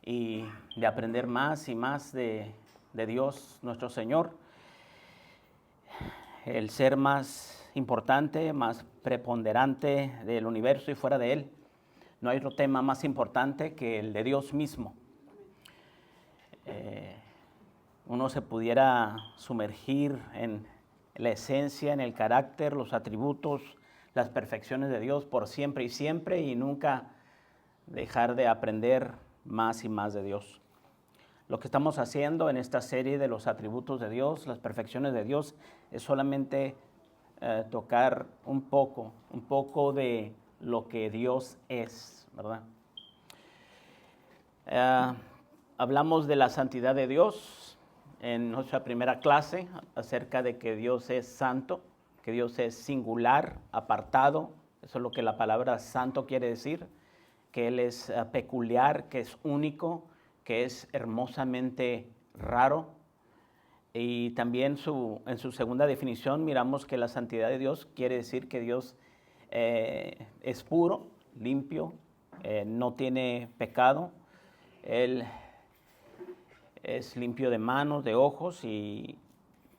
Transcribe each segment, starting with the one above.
y de aprender más y más de Dios nuestro Señor, el ser más importante, más preponderante del universo y fuera de él. No hay otro tema más importante que el de Dios mismo. Uno se pudiera sumergir en la esencia, en el carácter, los atributos, las perfecciones de Dios por siempre y nunca dejar de aprender más y más de Dios. Lo que estamos haciendo en esta serie de los atributos de Dios, las perfecciones de Dios, es solamente tocar un poco de lo que Dios es, ¿verdad? Hablamos de la santidad de Dios en nuestra primera clase acerca de que Dios es santo, que Dios es singular, apartado. Eso es lo que la palabra santo quiere decir, que Él es peculiar, que es único, que es hermosamente raro. Y también en su segunda definición miramos que la santidad de Dios quiere decir que Dios es puro, limpio, no tiene pecado. Él es limpio de manos, de ojos y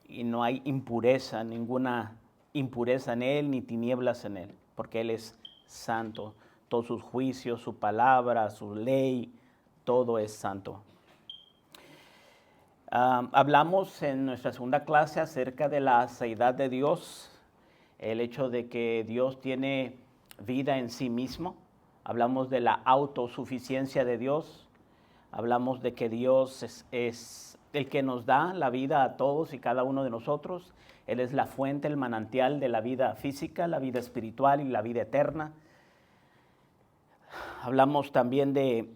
no hay impureza, ninguna impureza en Él, ni tinieblas en Él, porque Él es santo. Todos sus juicios, su palabra, su ley, todo es santo. Hablamos en nuestra segunda clase acerca de la seidad de Dios, el hecho de que Dios tiene vida en sí mismo. Hablamos de la autosuficiencia de Dios. Hablamos de que Dios es el que nos da la vida a todos y cada uno de nosotros. Él es la fuente, el manantial de la vida física, la vida espiritual y la vida eterna. Hablamos también de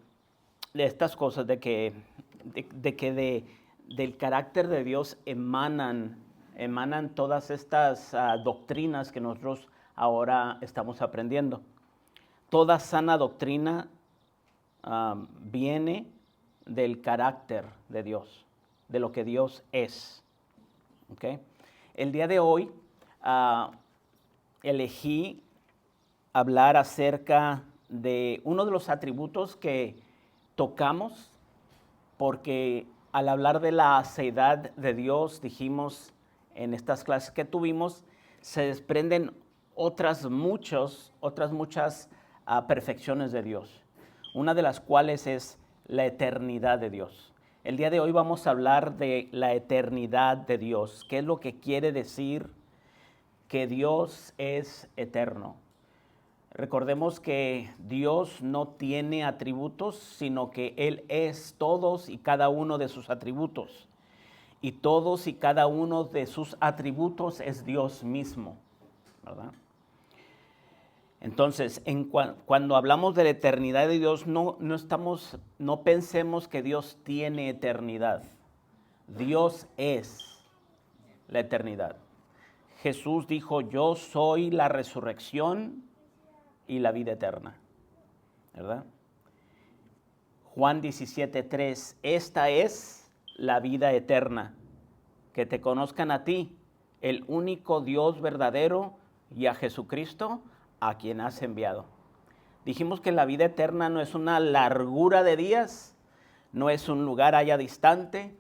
estas cosas, del carácter de Dios emanan todas estas doctrinas que nosotros ahora estamos aprendiendo. Toda sana doctrina viene del carácter de Dios, de lo que Dios es. ¿Okay? El día de hoy elegí hablar acerca de uno de los atributos que tocamos, porque al hablar de la seidad de Dios, dijimos en estas clases que tuvimos, se desprenden otras muchas perfecciones de Dios, una de las cuales es la eternidad de Dios. El día de hoy vamos a hablar de la eternidad de Dios. ¿Qué es lo que quiere decir que Dios es eterno? Recordemos que Dios no tiene atributos, sino que Él es todos y cada uno de sus atributos. Y todos y cada uno de sus atributos es Dios mismo, ¿verdad? Entonces, cuando hablamos de la eternidad de Dios, no pensemos que Dios tiene eternidad. Dios es la eternidad. Jesús dijo, yo soy la resurrección y la vida eterna, ¿verdad? Juan 17:3, esta es la vida eterna, que te conozcan a ti, el único Dios verdadero, y a Jesucristo, a quien has enviado. Dijimos que la vida eterna no es una largura de días, no es un lugar allá distante,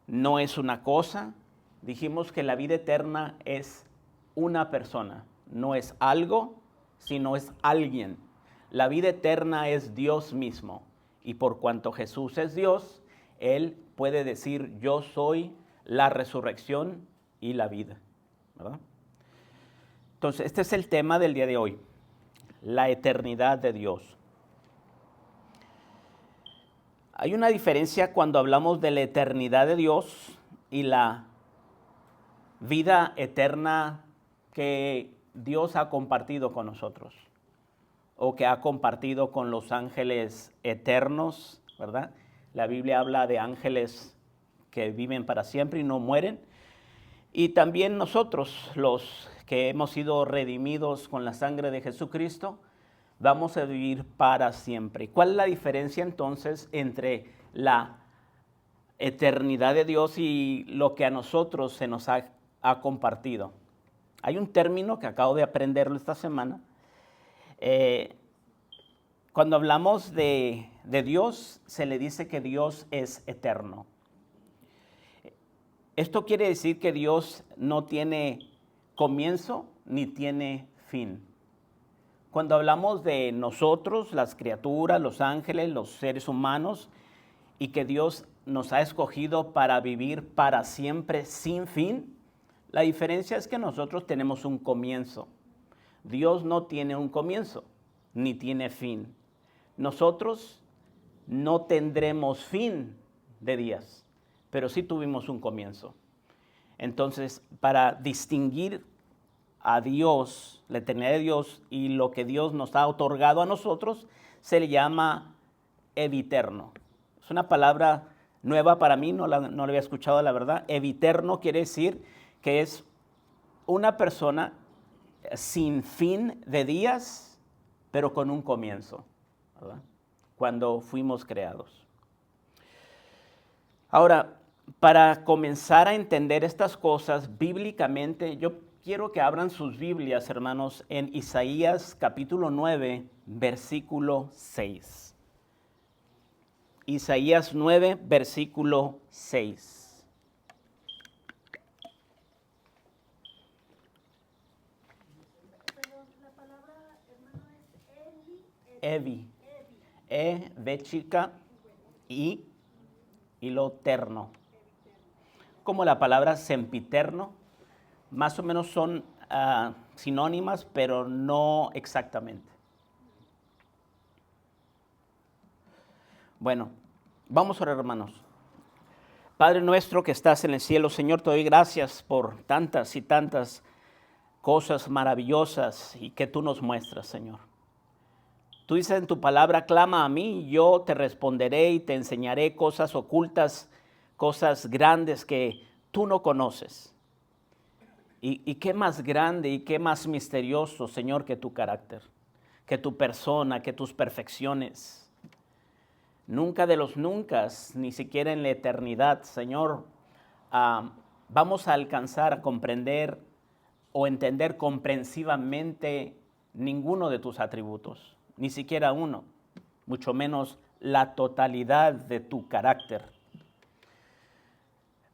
no es una cosa. Dijimos que la vida eterna es una persona, no es algo, sino es alguien. La vida eterna es Dios mismo. Y por cuanto Jesús es Dios, Él puede decir, yo soy la resurrección y la vida, ¿verdad? Entonces, este es el tema del día de hoy, la eternidad de Dios. Hay una diferencia cuando hablamos de la eternidad de Dios y la vida eterna que Dios ha compartido con nosotros, o que ha compartido con los ángeles eternos, ¿verdad? La Biblia habla de ángeles que viven para siempre y no mueren. Y también nosotros, los que hemos sido redimidos con la sangre de Jesucristo, vamos a vivir para siempre. ¿Cuál es la diferencia entonces entre la eternidad de Dios y lo que a nosotros se nos ha compartido? Hay un término que acabo de aprenderlo esta semana. Cuando hablamos de de Dios se le dice que Dios es eterno. Esto quiere decir que Dios no tiene comienzo ni tiene fin. Cuando hablamos de nosotros, las criaturas, los ángeles, los seres humanos, y que Dios nos ha escogido para vivir para siempre sin fin, la diferencia es que nosotros tenemos un comienzo. Dios no tiene un comienzo, ni tiene fin. Nosotros no tendremos fin de días, pero sí tuvimos un comienzo. Entonces, para distinguir a Dios, la eternidad de Dios y lo que Dios nos ha otorgado a nosotros, se le llama eviterno. Es una palabra nueva para mí, no la había escuchado, la verdad. Eviterno quiere decir que es una persona sin fin de días, pero con un comienzo, ¿verdad? Cuando fuimos creados. Ahora, para comenzar a entender estas cosas bíblicamente, yo quiero que abran sus Biblias, hermanos, en Isaías capítulo 9, versículo 6. Isaías 9, versículo 6. Pero la palabra, hermano, es Evi. V chica, y lo terno. Como la palabra sempiterno, más o menos son sinónimas, pero no exactamente. Bueno, vamos a orar, hermanos. Padre nuestro que estás en el cielo, Señor, te doy gracias por tantas y tantas cosas maravillosas y que tú nos muestras, Señor. Tú dices en tu palabra, clama a mí, y yo te responderé y te enseñaré cosas ocultas, cosas grandes que tú no conoces. Y qué más grande y qué más misterioso, Señor, que tu carácter, que tu persona, que tus perfecciones. Nunca de los nunca, ni siquiera en la eternidad, Señor, vamos a alcanzar a comprender o entender comprensivamente ninguno de tus atributos, ni siquiera uno, mucho menos la totalidad de tu carácter.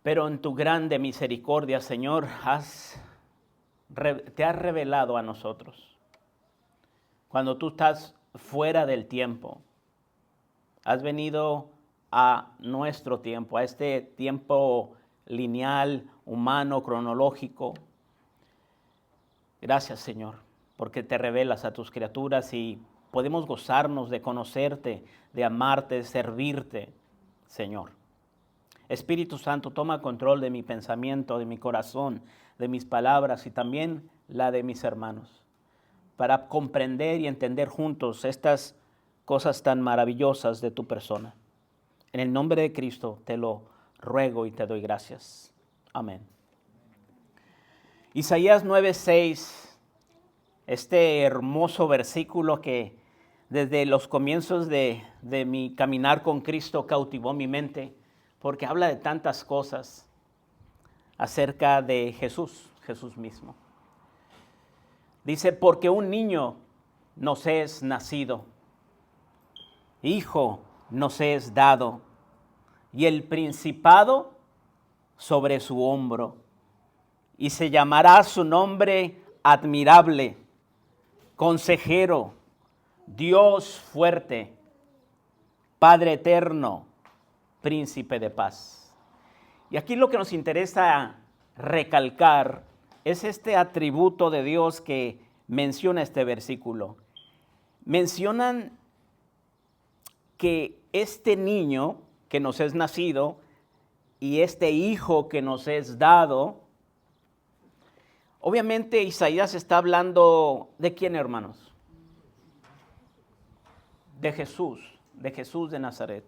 Pero en tu grande misericordia, Señor, te has revelado a nosotros. Cuando tú estás fuera del tiempo, has venido a nuestro tiempo, a este tiempo lineal, humano, cronológico. Gracias, Señor, porque te revelas a tus criaturas y podemos gozarnos de conocerte, de amarte, de servirte, Señor. Espíritu Santo, toma control de mi pensamiento, de mi corazón, de mis palabras y también la de mis hermanos, para comprender y entender juntos estas cosas tan maravillosas de tu persona. En el nombre de Cristo te lo ruego y te doy gracias. Amén. Isaías 9:6, este hermoso versículo que desde los comienzos de mi caminar con Cristo cautivó mi mente, porque habla de tantas cosas acerca de Jesús mismo. Dice, porque un niño nos es nacido, hijo nos es dado, y el principado sobre su hombro, y se llamará su nombre admirable, consejero, Dios fuerte, Padre eterno, príncipe de paz. Y aquí lo que nos interesa recalcar es este atributo de Dios que menciona este versículo. Mencionan que este niño que nos es nacido y este hijo que nos es dado, obviamente Isaías está hablando ¿de quién, hermanos? De Jesús de Nazaret.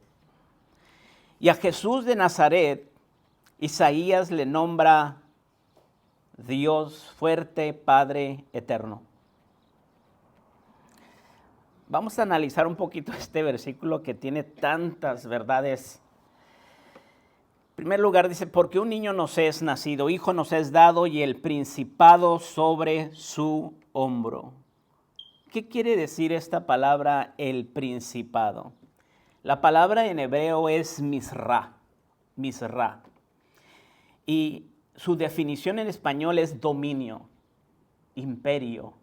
Y a Jesús de Nazaret, Isaías le nombra Dios fuerte, Padre eterno. Vamos a analizar un poquito este versículo que tiene tantas verdades. En primer lugar dice, porque un niño nos es nacido, hijo nos es dado y el principado sobre su hombro. ¿Qué quiere decir esta palabra, el principado? La palabra en hebreo es misra, misra. Y su definición en español es dominio, imperio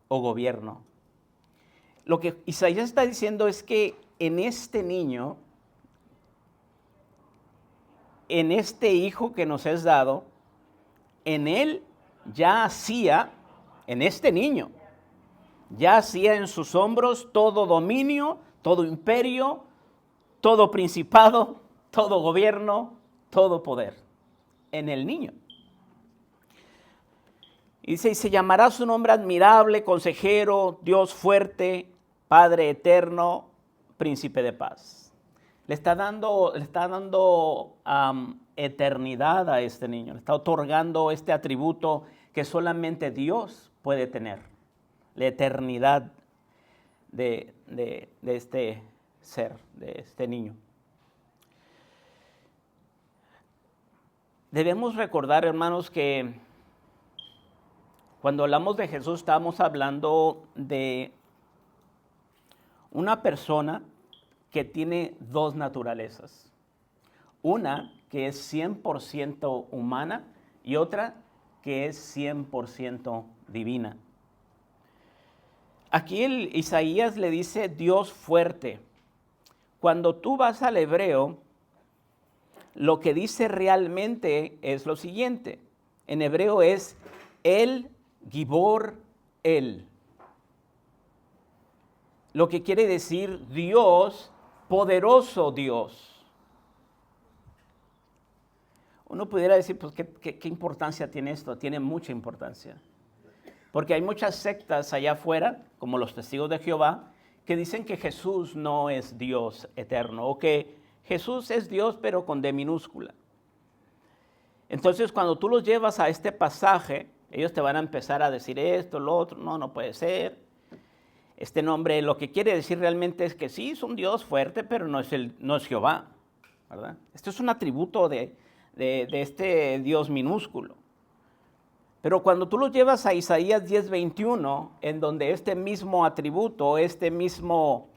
o gobierno. Lo que Isaías está diciendo es que en este niño, en este hijo que nos es dado, en él ya hacía, en este niño, ya hacía en sus hombros todo dominio, todo imperio, todo principado, todo gobierno, todo poder. En el niño. Y dice, y se llamará su nombre admirable, consejero, Dios fuerte, Padre eterno, príncipe de paz. Le está dando eternidad a este niño. Le está otorgando este atributo que solamente Dios puede tener. La eternidad de este ser, de este niño. Debemos recordar, hermanos, que cuando hablamos de Jesús estamos hablando de una persona que tiene dos naturalezas. Una que es 100% humana y otra que es 100% divina. Aquí Isaías le dice Dios fuerte. Cuando tú vas al hebreo, lo que dice realmente es lo siguiente. En hebreo es El Gibor El. Lo que quiere decir Dios, poderoso Dios. Uno pudiera decir, pues, ¿qué importancia tiene esto? Tiene mucha importancia. Porque hay muchas sectas allá afuera, como los testigos de Jehová, que dicen que Jesús no es Dios eterno, o que Jesús es Dios, pero con D minúscula. Entonces, cuando tú los llevas a este pasaje, ellos te van a empezar a decir esto, lo otro, no puede ser. Este nombre lo que quiere decir realmente es que sí, es un Dios fuerte, pero no es Jehová, ¿verdad? Esto es un atributo de este Dios minúsculo. Pero cuando tú los llevas a Isaías 10:21, en donde este mismo atributo, este mismo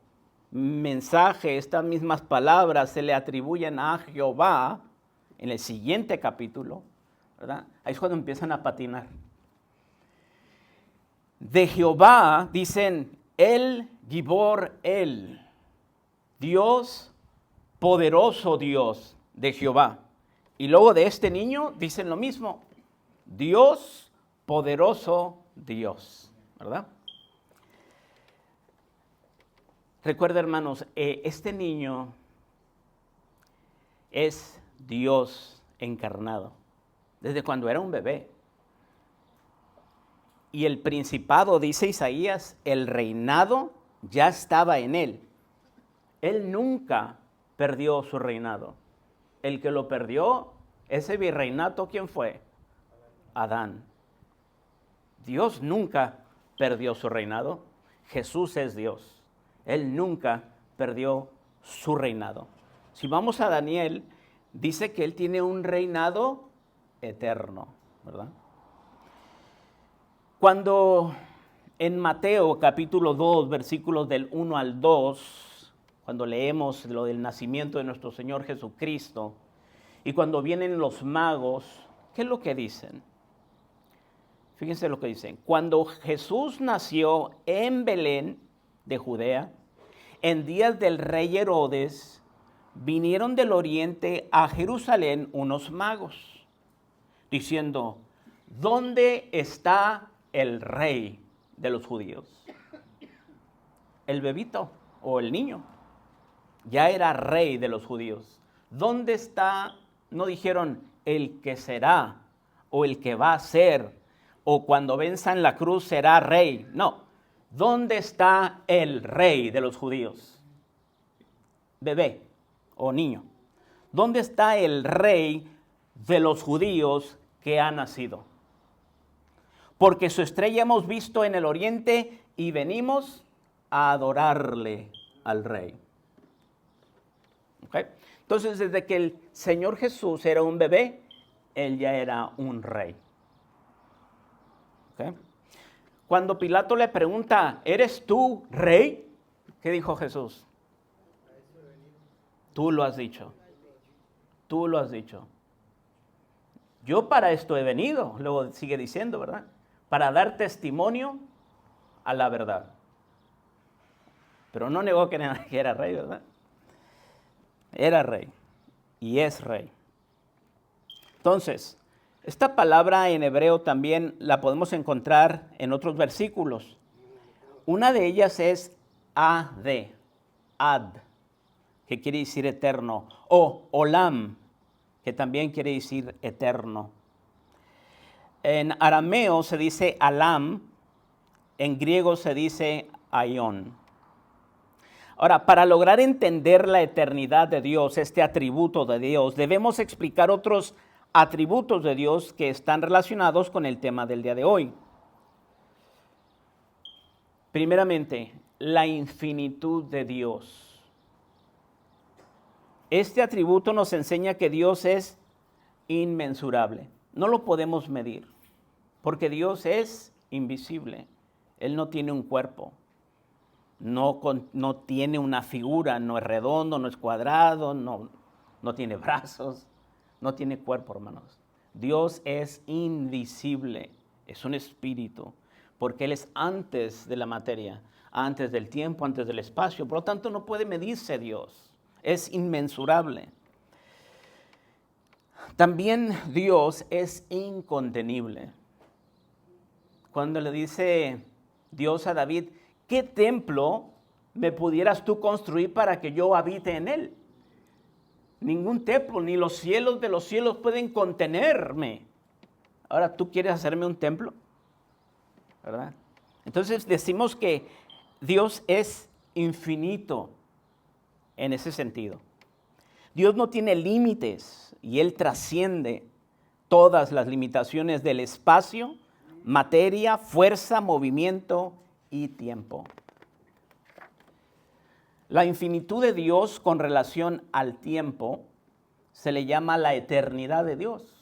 mensaje, estas mismas palabras se le atribuyen a Jehová, en el siguiente capítulo, ¿verdad? Ahí es cuando empiezan a patinar. De Jehová dicen El Gibor El, Dios, poderoso Dios de Jehová. Y luego de este niño dicen lo mismo, Dios, poderoso Dios, ¿verdad? Recuerda, hermanos, este niño es Dios encarnado, desde cuando era un bebé. Y el principado, dice Isaías, el reinado ya estaba en él. Él nunca perdió su reinado. El que lo perdió, ese virreinato, ¿quién fue? Adán. Dios nunca perdió su reinado. Jesús es Dios. Él nunca perdió su reinado. Si vamos a Daniel, dice que él tiene un reinado eterno, ¿verdad? Cuando en Mateo capítulo 2, versículos del 1 al 2, cuando leemos lo del nacimiento de nuestro Señor Jesucristo, y cuando vienen los magos, ¿qué es lo que dicen? Fíjense lo que dicen. Cuando Jesús nació en Belén de Judea, en días del rey Herodes, vinieron del oriente a Jerusalén unos magos, diciendo, ¿dónde está el rey de los judíos? El bebito o el niño ya era rey de los judíos. ¿Dónde está? No dijeron el que será o el que va a ser o cuando venza en la cruz será rey. No. ¿Dónde está el rey de los judíos? Bebé o niño. ¿Dónde está el rey de los judíos que ha nacido? Porque su estrella hemos visto en el oriente y venimos a adorarle al rey. ¿Okay? Entonces, desde que el Señor Jesús era un bebé, él ya era un rey. ¿Okay? Cuando Pilato le pregunta, ¿eres tú rey? ¿Qué dijo Jesús? Tú lo has dicho. Tú lo has dicho. Yo para esto he venido, luego sigue diciendo, ¿verdad? Para dar testimonio a la verdad. Pero no negó que era rey, ¿verdad? Era rey y es rey. Entonces, esta palabra en hebreo también la podemos encontrar en otros versículos. Una de ellas es ad, que quiere decir eterno, o olam, que también quiere decir eterno. En arameo se dice alam, en griego se dice aion. Ahora, para lograr entender la eternidad de Dios, este atributo de Dios, debemos explicar otros atributos de Dios que están relacionados con el tema del día de hoy. Primeramente, la infinitud de Dios. Este atributo nos enseña que Dios es inmensurable. No lo podemos medir, porque Dios es invisible. Él no tiene un cuerpo, no tiene una figura, no es redondo, no es cuadrado, no tiene brazos, no tiene cuerpo, hermanos. Dios es invisible, es un espíritu, porque Él es antes de la materia, antes del tiempo, antes del espacio. Por lo tanto, no puede medirse Dios, es inmensurable. También Dios es incontenible. Cuando le dice Dios a David, ¿qué templo me pudieras tú construir para que yo habite en él? Ningún templo, ni los cielos de los cielos pueden contenerme. Ahora, ¿tú quieres hacerme un templo? ¿Verdad? Entonces decimos que Dios es infinito en ese sentido. Dios no tiene límites y Él trasciende todas las limitaciones del espacio, materia, fuerza, movimiento y tiempo. La infinitud de Dios con relación al tiempo se le llama la eternidad de Dios.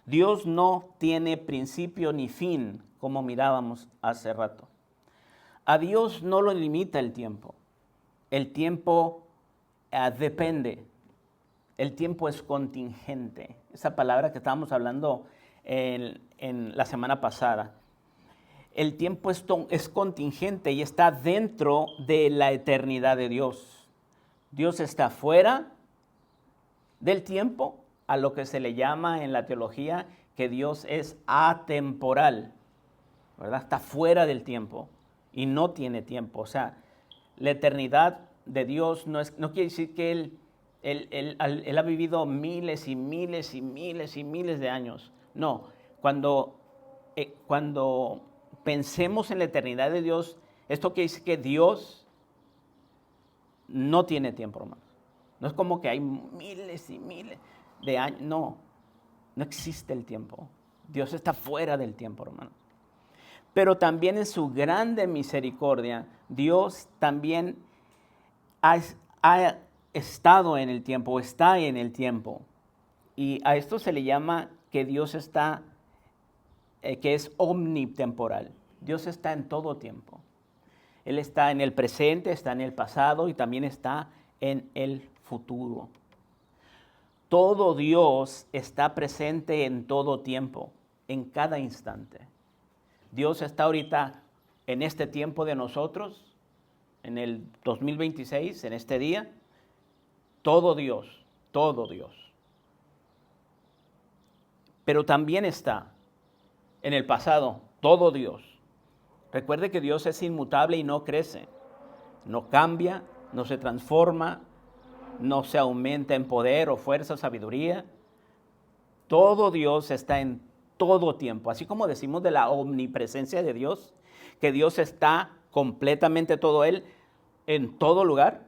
Dios no tiene principio ni fin, como mirábamos hace rato. A Dios no lo limita el tiempo. El tiempo depende. El tiempo es contingente. Esa palabra que estábamos hablando en la semana pasada. El tiempo es contingente y está dentro de la eternidad de Dios. Dios está fuera del tiempo, a lo que se le llama en la teología que Dios es atemporal, ¿verdad? Está fuera del tiempo y no tiene tiempo. O sea, la eternidad de Dios no quiere decir que Él ha vivido miles y miles y miles y miles de años. No, cuando pensemos en la eternidad de Dios, esto quiere decir que Dios no tiene tiempo, hermano. No es como que hay miles y miles de años. No existe el tiempo. Dios está fuera del tiempo, hermano. Pero también en su grande misericordia, Dios también ha estado en el tiempo, está en el tiempo. Y a esto se le llama que Dios está, que es omnitemporal. Dios está en todo tiempo. Él está en el presente, está en el pasado y también está en el futuro. Todo Dios está presente en todo tiempo, en cada instante. Dios está ahorita en este tiempo de nosotros, en el 2026, en este día. Todo Dios, todo Dios. Pero también está en el pasado, todo Dios. Recuerde que Dios es inmutable y no crece, no cambia, no se transforma, no se aumenta en poder o fuerza o sabiduría. Todo Dios está en todo tiempo. Así como decimos de la omnipresencia de Dios, que Dios está completamente todo Él en todo lugar.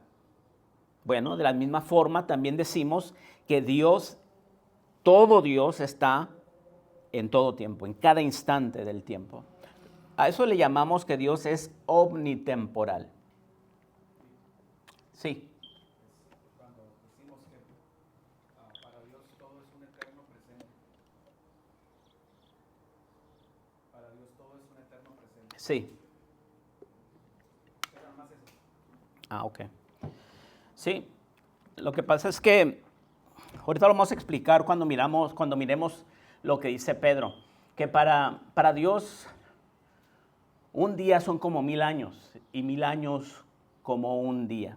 Bueno, de la misma forma también decimos que todo Dios está en todo tiempo, en cada instante del tiempo. A eso le llamamos que Dios es omnitemporal. Sí. Cuando decimos que para Dios todo es un eterno presente. Para Dios todo es un eterno presente. Sí. Era más eso. Ok. Sí, Lo que pasa es que ahorita lo vamos a explicar cuando miremos lo que dice Pedro, que para Dios un día son como 1000 años y 1000 años como un día.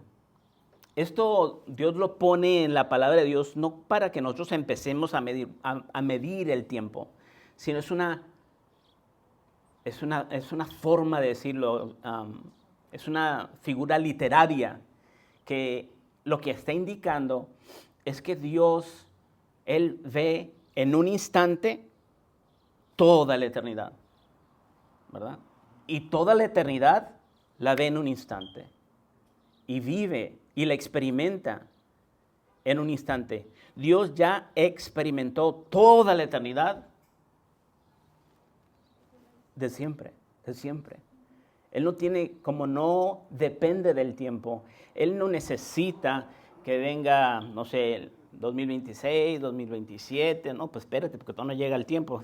Esto Dios lo pone en la palabra de Dios no para que nosotros empecemos a medir el tiempo, sino es una forma de decirlo, es una figura literaria que lo que está indicando es que Dios, Él ve en un instante toda la eternidad, ¿verdad? Y toda la eternidad la ve en un instante y vive y la experimenta en un instante. Dios ya experimentó toda la eternidad de siempre, de siempre. Él no tiene, como no depende del tiempo, Él no necesita que venga, no sé, 2026, 2027, no, pues espérate, porque todavía no llega el tiempo.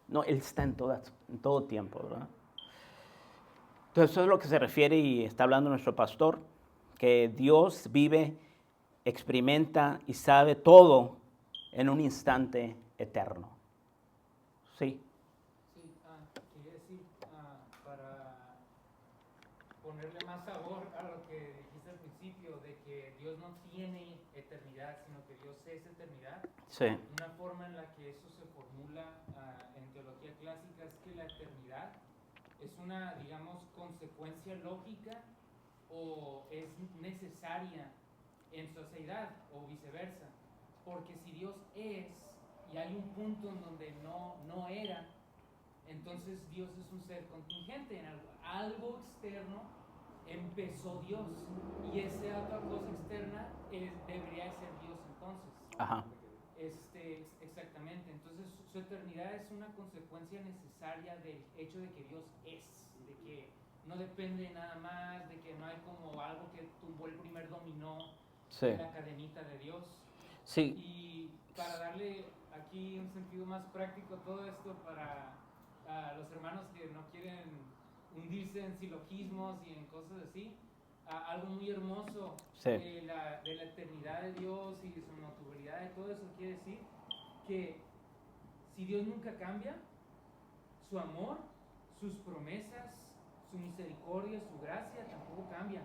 No, Él está en todo tiempo, ¿verdad? Entonces eso es lo que se refiere y está hablando nuestro pastor, que Dios vive, experimenta y sabe todo en un instante eterno. Sí. Sí, quería decir, para ponerle más sabor a lo que dijiste al principio, de que Dios no tiene eternidad, sino que Dios es eternidad. Sí. Una forma en la que eso se formula en teología clásica es que la eternidad es una, digamos, consecuencia lógica o es necesaria en sociedad o viceversa. Porque si Dios es y hay un punto en donde no era, entonces Dios es un ser contingente. En algo externo empezó Dios y esa otra cosa externa debería ser Dios entonces. Ajá. Exactamente. Entonces su eternidad es una consecuencia necesaria del hecho de que Dios es, de que no depende nada más, de que no hay como algo que tumbó el primer dominó en la cadenita de Dios. Sí. Y para darle aquí un sentido más práctico a todo esto, para los hermanos que no quieren hundirse en silogismos y en cosas así, algo muy hermoso de la eternidad de Dios y de su inmutabilidad y todo eso quiere decir que si Dios nunca cambia, su amor, sus promesas, su misericordia, su gracia tampoco cambian.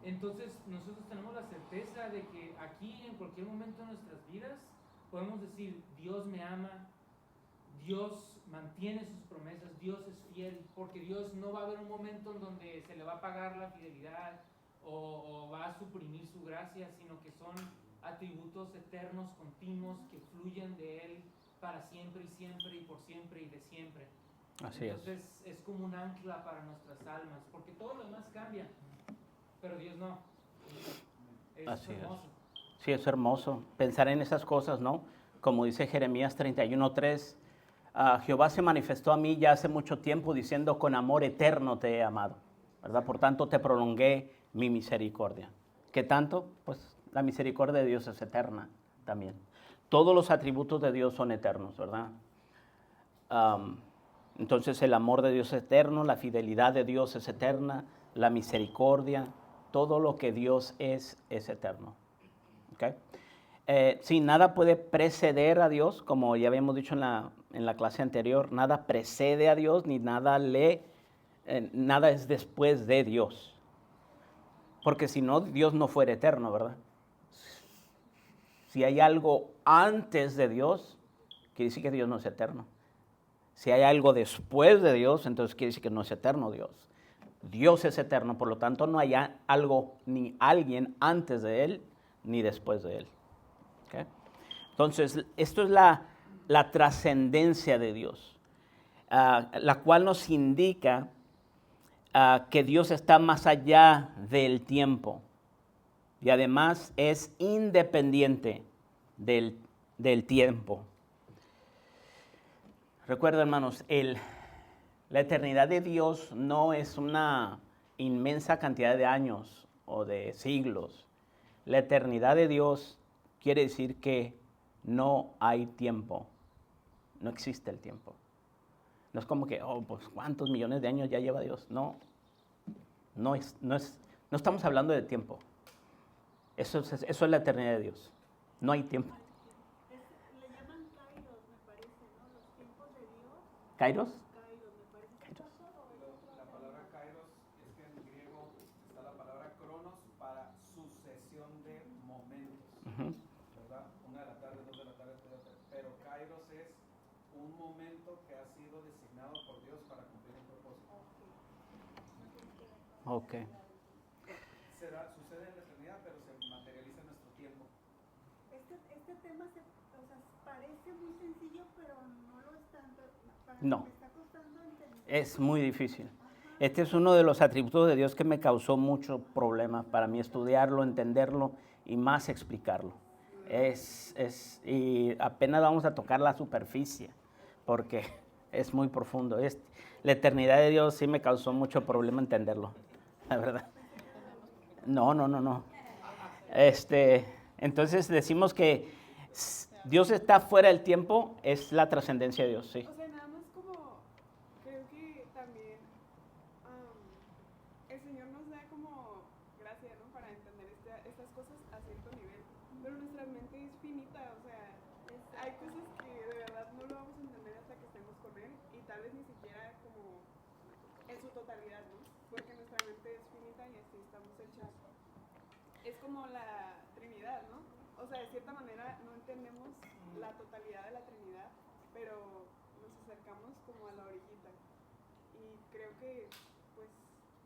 Entonces nosotros tenemos la certeza de que aquí en cualquier momento de nuestras vidas podemos decir, Dios me ama, Dios mantiene sus promesas, Dios es fiel, porque Dios no va a haber un momento en donde se le va a pagar la fidelidad o va a suprimir su gracia, sino que son atributos eternos, continuos, que fluyen de Él para siempre y siempre y por siempre y de siempre. Así Entonces es como un ancla para nuestras almas, porque todo lo demás cambia, pero Dios no. Así hermoso. Sí, es hermoso pensar en esas cosas, ¿no? Como dice Jeremías 31:3, Jehová se manifestó a mí ya hace mucho tiempo diciendo, con amor eterno te he amado, ¿verdad? Por tanto te prolongué mi misericordia. ¿Qué tanto? Pues la misericordia de Dios es eterna también. Todos los atributos de Dios son eternos, ¿verdad? Entonces el amor de Dios es eterno, la fidelidad de Dios es eterna, la misericordia, todo lo que Dios es eterno. ¿Okay? Sí, nada puede preceder a Dios, como ya habíamos dicho en la clase anterior, nada precede a Dios ni nada es después de Dios. Porque si no, Dios no fuera eterno, ¿verdad? Si hay algo antes de Dios, quiere decir que Dios no es eterno. Si hay algo después de Dios, entonces quiere decir que no es eterno Dios. Dios es eterno, por lo tanto no hay algo ni alguien antes de Él ni después de Él. ¿Okay? Entonces, esto es la trascendencia de Dios, la cual nos indica que Dios está más allá del tiempo y además es independiente del tiempo. Recuerda, hermanos, la eternidad de Dios no es una inmensa cantidad de años o de siglos. La eternidad de Dios quiere decir que no hay tiempo, no existe el tiempo. No es como que, pues cuántos millones de años ya lleva Dios. No estamos hablando de tiempo. Eso es la eternidad de Dios. No hay tiempo. Le llaman kairos, me parece, ¿no? Los tiempos de Dios. ¿Kairos? Kairos, me parece. Kairos. La palabra kairos es que en griego está la palabra cronos para sucesión de momentos, Ujú. ¿verdad? 1 de la tarde, 2 de la tarde, 3 de la tarde. Pero kairos es un momento que ha sido designado por Dios para cumplir un propósito. Ok. Sucede en la eternidad, pero se materializa en nuestro tiempo. Este tema o sea, parece muy sencillo, pero no lo es tanto. No. Me está costando entender. Es muy difícil. Este es uno de los atributos de Dios que me causó mucho problema para mí estudiarlo, entenderlo y más explicarlo. Y apenas vamos a tocar la superficie porque es muy profundo. La eternidad de Dios sí me causó mucho problema entenderlo, la verdad. No. Entonces decimos que Dios está fuera del tiempo, es la trascendencia de Dios, sí. O sea, nada más como, creo que también el Señor nos da como gracia, ¿no? Para entender estas cosas a cierto nivel, pero nuestra mente es finita, o sea, hay cosas que de verdad no lo vamos a entender hasta que estemos con Él y tal vez ni siquiera como en su totalidad, ¿no? Porque nuestra mente es finita y así estamos hechos. Es como la Trinidad, ¿no? O sea, de cierta manera no entendemos la totalidad de la Trinidad, pero nos acercamos como a la orillita. Y creo que, pues,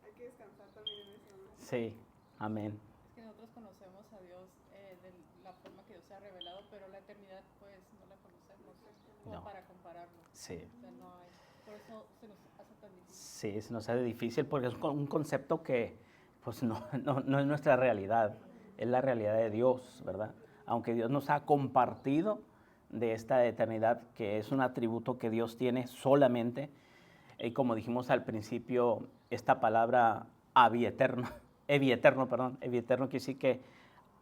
hay que descansar también en eso, ¿no? Sí, amén. Es que nosotros conocemos a Dios de la forma que Dios se ha revelado, pero la eternidad, pues, no la conocemos como No. para compararlo. Sí. O sea, no hay. Por eso se nos hace tan difícil. Sí, se nos hace difícil porque es un concepto que pues no es nuestra realidad, es la realidad de Dios, ¿verdad? Aunque Dios nos ha compartido de esta eternidad, que es un atributo que Dios tiene solamente, y como dijimos al principio, esta palabra evieterno quiere decir que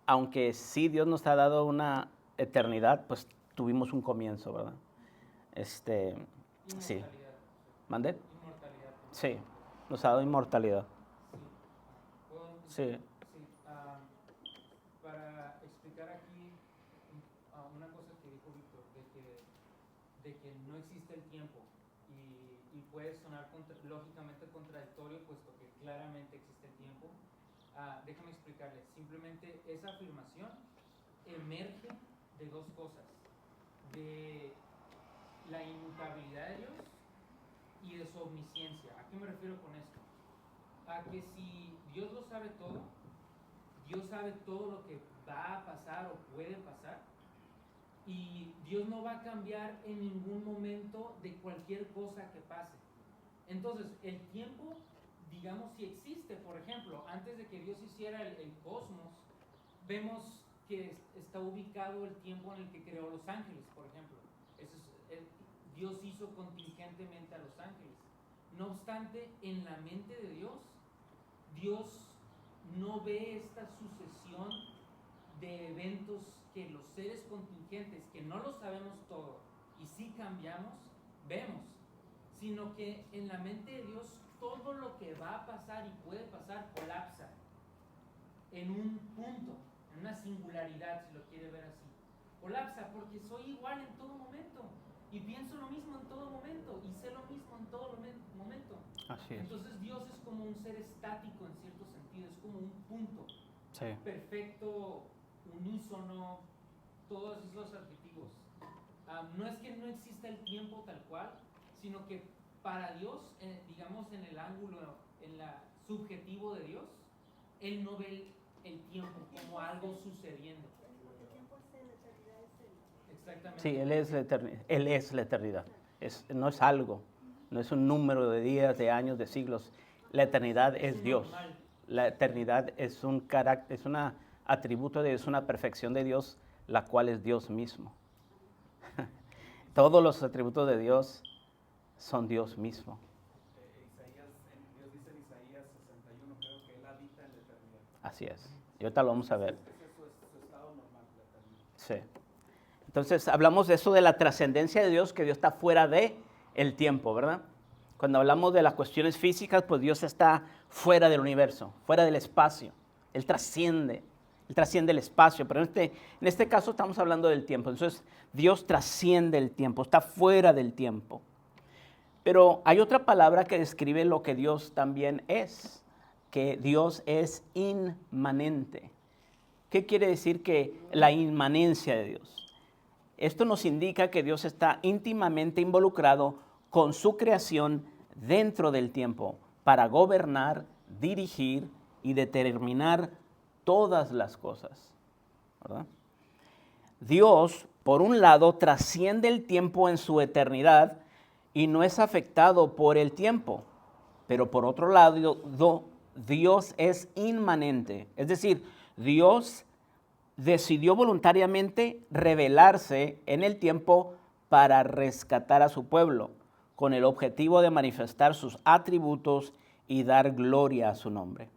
aunque sí Dios nos ha dado una eternidad, pues tuvimos un comienzo, ¿verdad? Sí. Inmortalidad. ¿Mande? Inmortalidad. Sí, nos ha dado inmortalidad. Sí. Sí. Para explicar aquí una cosa que dijo Víctor, de que no existe el tiempo y puede sonar lógicamente contradictorio, puesto que claramente existe el tiempo. Déjame explicarles, simplemente esa afirmación emerge de dos cosas, de la inmutabilidad de Dios y de su omnisciencia. ¿A qué me refiero con esto? A que si Dios lo sabe todo, Dios sabe todo lo que va a pasar o puede pasar, y Dios no va a cambiar en ningún momento de cualquier cosa que pase. Entonces, el tiempo, digamos, si existe, por ejemplo, antes de que Dios hiciera el cosmos, vemos que está ubicado el tiempo en el que creó los ángeles, por ejemplo. Dios hizo contingentemente a los ángeles. No obstante, en la mente de Dios, Dios no ve esta sucesión de eventos que los seres contingentes, que no lo sabemos todo y sí cambiamos, vemos, sino que en la mente de Dios todo lo que va a pasar y puede pasar colapsa en un punto, en una singularidad, si lo quiere ver así. Colapsa porque soy igual en todo momento y pienso lo mismo en todo momento y sé lo mismo en todo momento. Así es. Entonces Dios es como un ser estático en cierto sentido, es como un punto Sí. perfecto, unísono, todos esos adjetivos. No es que no exista el tiempo tal cual, sino que para Dios, digamos en el ángulo, en la subjetivo de Dios, Él no ve el tiempo como algo sucediendo. Porque el tiempo es Él, la eternidad es Él. Exactamente. Sí, Él es la eternidad. No es algo, no es un número de días, de años, de siglos. La eternidad es Dios. Normal. La eternidad es un carácter, es un atributo de Dios, una perfección de Dios, la cual es Dios mismo. Todos los atributos de Dios son Dios mismo. Dios dice en Isaías 61, creo que Él habita en la eternidad. Así es. Y ahorita lo vamos a ver. Ese es su estado normal, la eternidad. Sí. Entonces hablamos de eso, de la trascendencia de Dios, que Dios está fuera de el tiempo, ¿verdad? Cuando hablamos de las cuestiones físicas, pues Dios está fuera del universo, fuera del espacio. Él trasciende Él trasciende el espacio, pero en este caso estamos hablando del tiempo. Entonces, Dios trasciende el tiempo, está fuera del tiempo. Pero hay otra palabra que describe lo que Dios también es, que Dios es inmanente. ¿Qué quiere decir que la inmanencia de Dios? Esto nos indica que Dios está íntimamente involucrado con su creación dentro del tiempo para gobernar, dirigir y determinar todas las cosas, ¿verdad? Dios, por un lado, trasciende el tiempo en su eternidad y no es afectado por el tiempo. Pero por otro lado, Dios es inmanente. Es decir, Dios decidió voluntariamente revelarse en el tiempo para rescatar a su pueblo, con el objetivo de manifestar sus atributos y dar gloria a su nombre.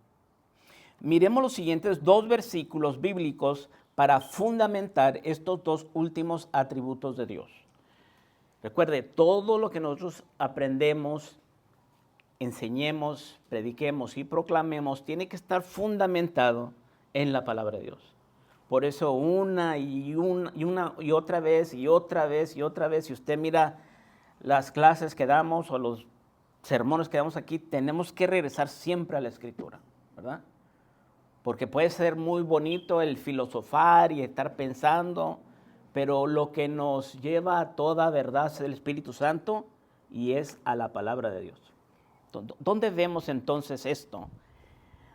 Miremos los siguientes 2 versículos bíblicos para fundamentar estos 2 últimos atributos de Dios. Recuerde, todo lo que nosotros aprendemos, enseñemos, prediquemos y proclamemos tiene que estar fundamentado en la palabra de Dios. Por eso una y otra vez, y otra vez, y otra vez, si usted mira las clases que damos o los sermones que damos aquí, tenemos que regresar siempre a la Escritura, ¿verdad? Porque puede ser muy bonito el filosofar y estar pensando, pero lo que nos lleva a toda verdad es el Espíritu Santo y es a la palabra de Dios. ¿Dónde vemos entonces esto?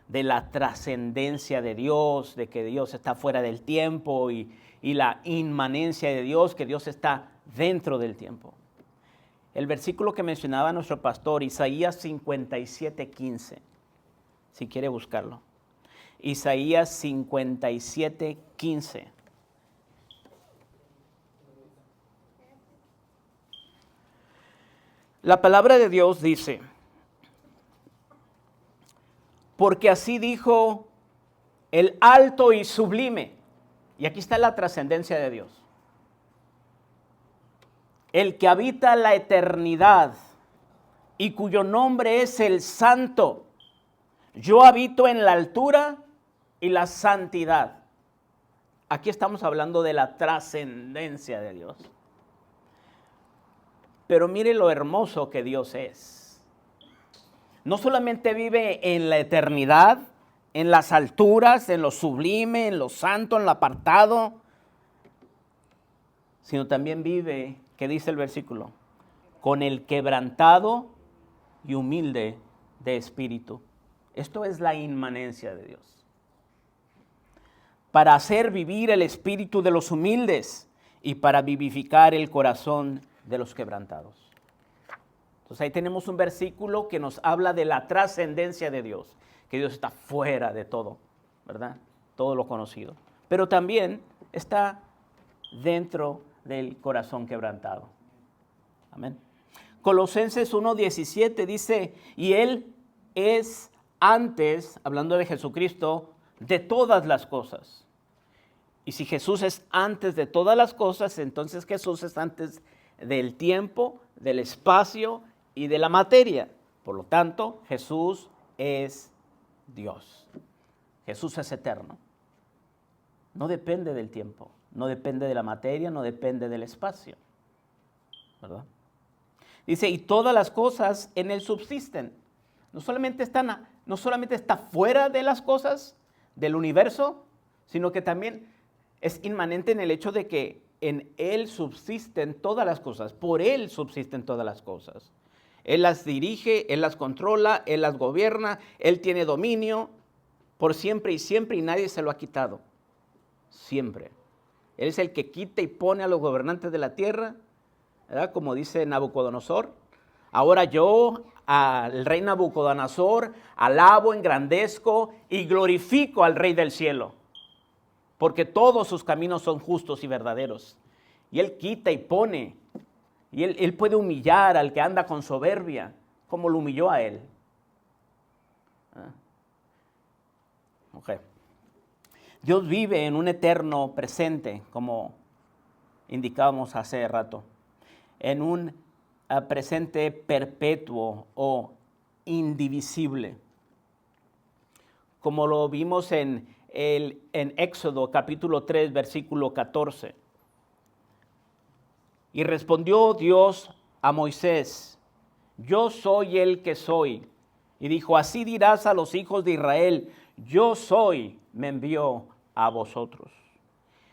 De la trascendencia de Dios, de que Dios está fuera del tiempo y la inmanencia de Dios, que Dios está dentro del tiempo. El versículo que mencionaba nuestro pastor, Isaías 57:15, si quiere buscarlo. Isaías 57:15. La palabra de Dios dice: porque así dijo el alto y sublime. Y aquí está la trascendencia de Dios. El que habita la eternidad y cuyo nombre es el Santo. Yo habito en la altura y la santidad. Aquí estamos hablando de la trascendencia de Dios. Pero mire lo hermoso que Dios es. No solamente vive en la eternidad, en las alturas, en lo sublime, en lo santo, en lo apartado, sino también vive, ¿qué dice el versículo? Con el quebrantado y humilde de espíritu. Esto es la inmanencia de Dios. Para hacer vivir el espíritu de los humildes y para vivificar el corazón de los quebrantados. Entonces ahí tenemos un versículo que nos habla de la trascendencia de Dios, que Dios está fuera de todo, ¿verdad? Todo lo conocido. Pero también está dentro del corazón quebrantado. Amén. Colosenses 1:17 dice, y Él es antes, hablando de Jesucristo, de todas las cosas. Y si Jesús es antes de todas las cosas, entonces Jesús es antes del tiempo, del espacio y de la materia. Por lo tanto, Jesús es Dios. Jesús es eterno. No depende del tiempo, no depende de la materia, no depende del espacio, ¿verdad? Dice, y todas las cosas en Él subsisten. No solamente está fuera de las cosas del universo, sino que también es inmanente en el hecho de que en Él subsisten todas las cosas, por Él subsisten todas las cosas. Él las dirige, Él las controla, Él las gobierna, Él tiene dominio por siempre y nadie se lo ha quitado. Siempre. Él es el que quita y pone a los gobernantes de la tierra, ¿verdad? Como dice Nabucodonosor. Ahora yo, al rey Nabucodonosor, alabo, engrandezco y glorifico al Rey del cielo, porque todos sus caminos son justos y verdaderos. Y Él quita y pone. Y él puede humillar al que anda con soberbia, como lo humilló a Él. Okay. Dios vive en un eterno presente, como indicábamos hace rato, en un presente perpetuo o indivisible. Como lo vimos en en Éxodo capítulo 3, versículo 14. Y respondió Dios a Moisés: yo soy el que soy. Y dijo: así dirás a los hijos de Israel: yo soy, me envió a vosotros.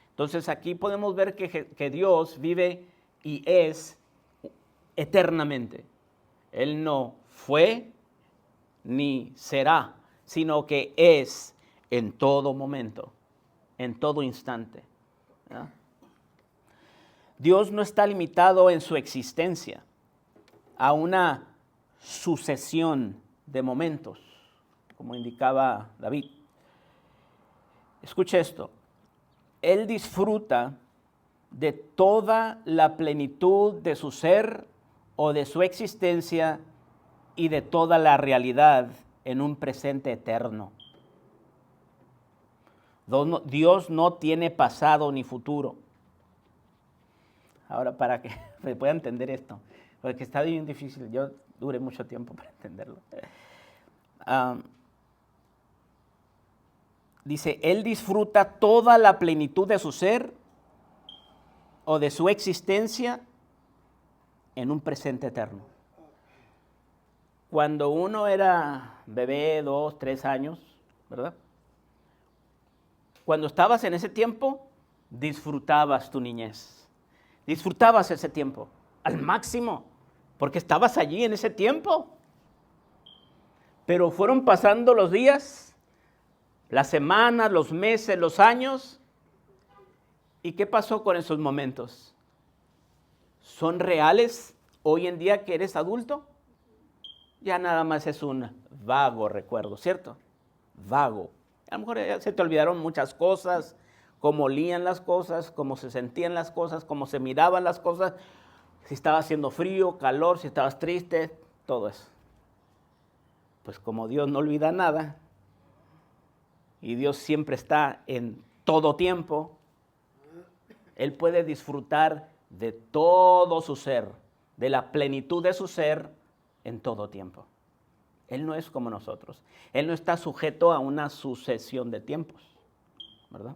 Entonces aquí podemos ver que Dios vive y es eternamente. Él no fue ni será, sino que es en todo momento, en todo instante. ¿Ya? Dios no está limitado en su existencia a una sucesión de momentos, como indicaba David. Escuche esto. Él disfruta de toda la plenitud de su ser o de su existencia y de toda la realidad en un presente eterno. Dios no tiene pasado ni futuro. Ahora, para que se pueda entender esto, porque está bien difícil, yo duré mucho tiempo para entenderlo. Dice, Él disfruta toda la plenitud de su ser o de su existencia en un presente eterno. Cuando uno era bebé, 2, 3 años, ¿verdad? Cuando estabas en ese tiempo, disfrutabas tu niñez. Disfrutabas ese tiempo al máximo, porque estabas allí en ese tiempo. Pero fueron pasando los días, las semanas, los meses, los años. ¿Y qué pasó con esos momentos? ¿Son reales hoy en día que eres adulto? Ya nada más es un vago recuerdo, ¿cierto? Vago. A lo mejor ya se te olvidaron muchas cosas, cómo olían las cosas, cómo se sentían las cosas, cómo se miraban las cosas, si estaba haciendo frío, calor, si estabas triste, todo eso. Pues como Dios no olvida nada, y Dios siempre está en todo tiempo, Él puede disfrutar de todo su ser, de la plenitud de su ser en todo tiempo. Él no es como nosotros. Él no está sujeto a una sucesión de tiempos, ¿verdad?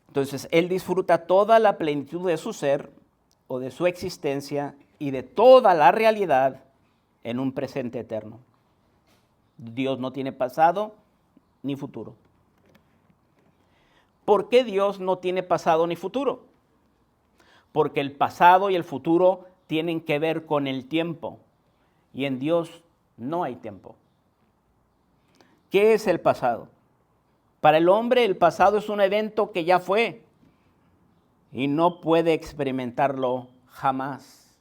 Entonces, Él disfruta toda la plenitud de su ser o de su existencia y de toda la realidad en un presente eterno. Dios no tiene pasado ni futuro. ¿Por qué Dios no tiene pasado ni futuro? Porque el pasado y el futuro tienen que ver con el tiempo. Y en Dios no hay tiempo. ¿Qué es el pasado? Para el hombre el pasado es un evento que ya fue y no puede experimentarlo jamás.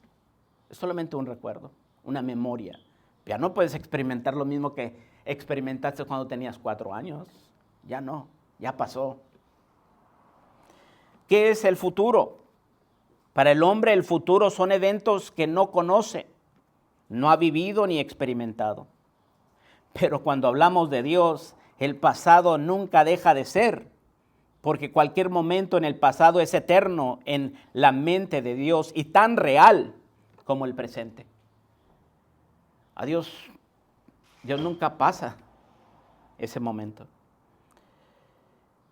Es solamente un recuerdo, una memoria. Ya no puedes experimentar lo mismo que experimentaste cuando tenías 4 años. Ya no, ya pasó. ¿Qué es el futuro? Para el hombre el futuro son eventos que no conoce, no ha vivido ni experimentado. Pero cuando hablamos de Dios, el pasado nunca deja de ser, porque cualquier momento en el pasado es eterno en la mente de Dios y tan real como el presente. A Dios nunca pasa ese momento.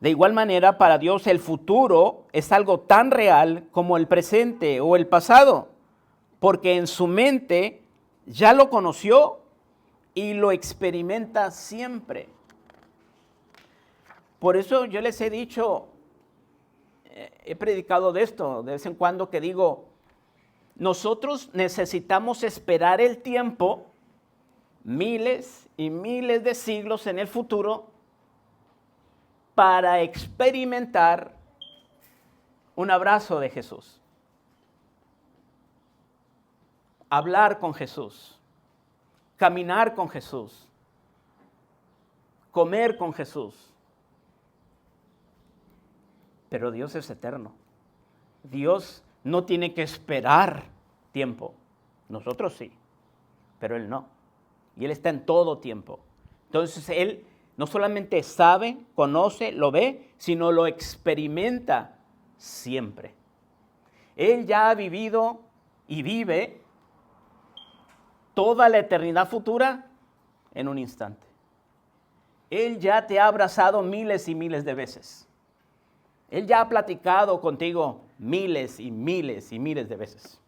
De igual manera, para Dios el futuro es algo tan real como el presente o el pasado, porque en su mente ya lo conoció y lo experimenta siempre. Por eso yo les he dicho, he predicado de esto de vez en cuando, que digo, nosotros necesitamos esperar el tiempo, miles y miles de siglos en el futuro, para experimentar un abrazo de Jesús, hablar con Jesús, caminar con Jesús, comer con Jesús. Pero Dios es eterno. Dios no tiene que esperar tiempo. Nosotros sí, pero Él no. Y Él está en todo tiempo. Entonces Él no solamente sabe, conoce, lo ve, sino lo experimenta siempre. Él ya ha vivido y vive toda la eternidad futura en un instante. Él ya te ha abrazado miles y miles de veces. Él ya ha platicado contigo miles y miles y miles de veces.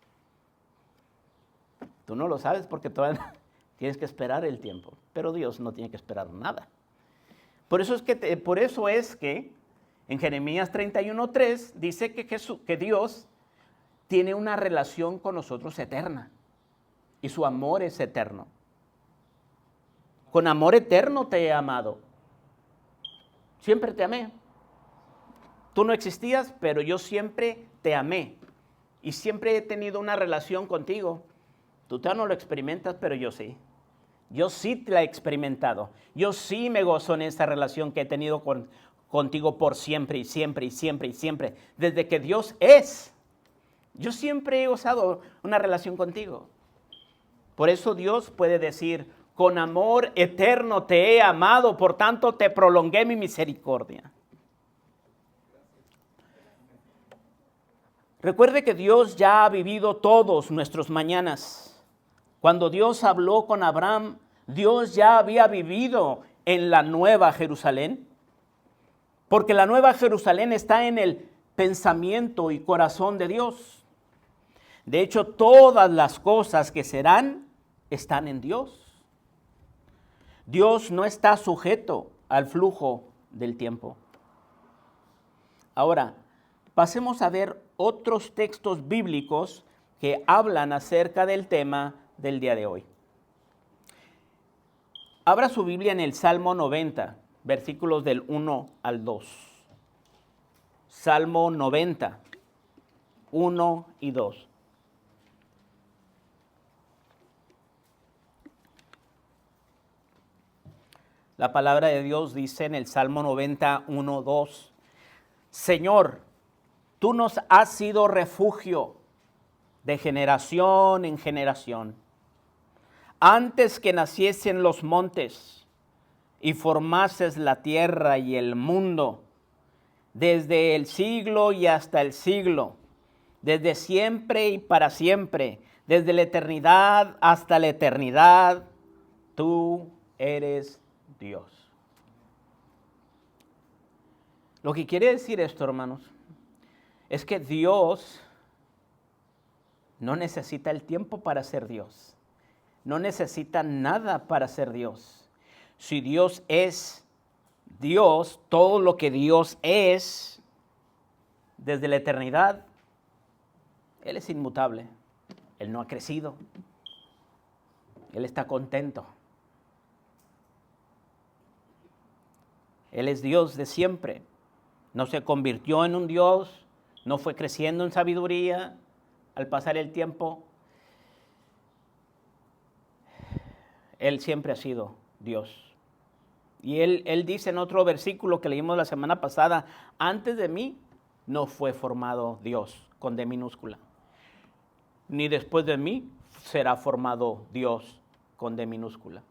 Tú no lo sabes porque todavía tienes que esperar el tiempo, pero Dios no tiene que esperar nada. Por eso es que en Jeremías 31:3 dice que Dios tiene una relación con nosotros eterna y su amor es eterno. Con amor eterno te he amado. Siempre te amé. Tú no existías, pero yo siempre te amé. Y siempre he tenido una relación contigo. Tú todavía no lo experimentas, pero yo sí. Yo sí te la he experimentado. Yo sí me gozo en esta relación que he tenido contigo por siempre y siempre y siempre y siempre. Desde que Dios es. Yo siempre he gozado una relación contigo. Por eso Dios puede decir, con amor eterno te he amado, por tanto te prolongué mi misericordia. Recuerde que Dios ya ha vivido todos nuestros mañanas. Cuando Dios habló con Abraham, Dios ya había vivido en la Nueva Jerusalén. Porque la Nueva Jerusalén está en el pensamiento y corazón de Dios. De hecho, todas las cosas que serán están en Dios. Dios no está sujeto al flujo del tiempo. Ahora, pasemos a ver otros textos bíblicos que hablan acerca del tema del día de hoy. Abra su Biblia en el Salmo 90, versículos del 1 al 2. Salmo 90, 1 y 2. La palabra de Dios dice en el Salmo 90, 1, 2. Señor, tú nos has sido refugio de generación en generación. Antes que naciesen los montes y formases la tierra y el mundo, desde el siglo y hasta el siglo, desde siempre y para siempre, desde la eternidad hasta la eternidad, tú eres Dios. Lo que quiere decir esto, hermanos, es que Dios no necesita el tiempo para ser Dios. No necesita nada para ser Dios. Si Dios es Dios, todo lo que Dios es, desde la eternidad, Él es inmutable. Él no ha crecido. Él está contento. Él es Dios de siempre. No se convirtió en un Dios, no fue creciendo en sabiduría al pasar el tiempo. Él siempre ha sido Dios. Y él dice en otro versículo que leímos la semana pasada, antes de mí no fue formado Dios, con D minúscula. Ni después de mí será formado Dios, con D minúscula.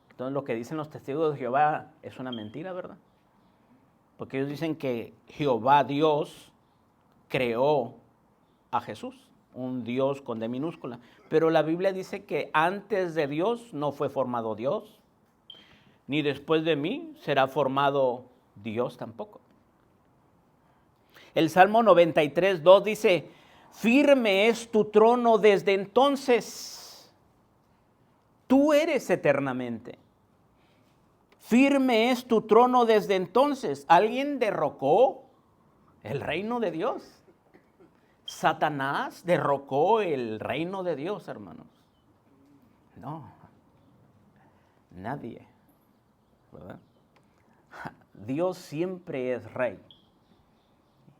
Entonces lo que dicen los testigos de Jehová es una mentira, ¿verdad? Porque ellos dicen que Jehová Dios creó a Jesús, un Dios con D minúscula. Pero la Biblia dice que antes de Dios no fue formado Dios, ni después de mí será formado Dios tampoco. El Salmo 93, 2 dice, firme es tu trono desde entonces, tú eres eternamente. Firme es tu trono desde entonces. ¿Alguien derrocó el reino de Dios? ¿Satanás derrocó el reino de Dios, hermanos? No, nadie, ¿verdad? Dios siempre es rey.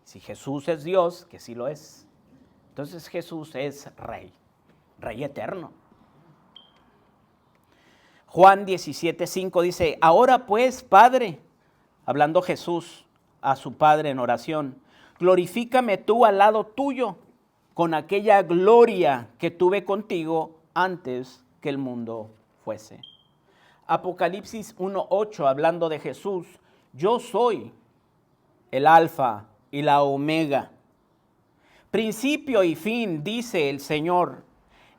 Si Jesús es Dios, que sí lo es, entonces Jesús es rey, rey eterno. Juan 17:5 dice, ahora pues, Padre, hablando Jesús a su Padre en oración, glorifícame tú al lado tuyo con aquella gloria que tuve contigo antes que el mundo fuese. Apocalipsis 1:8, hablando de Jesús, yo soy el Alfa y la Omega, principio y fin, dice el Señor,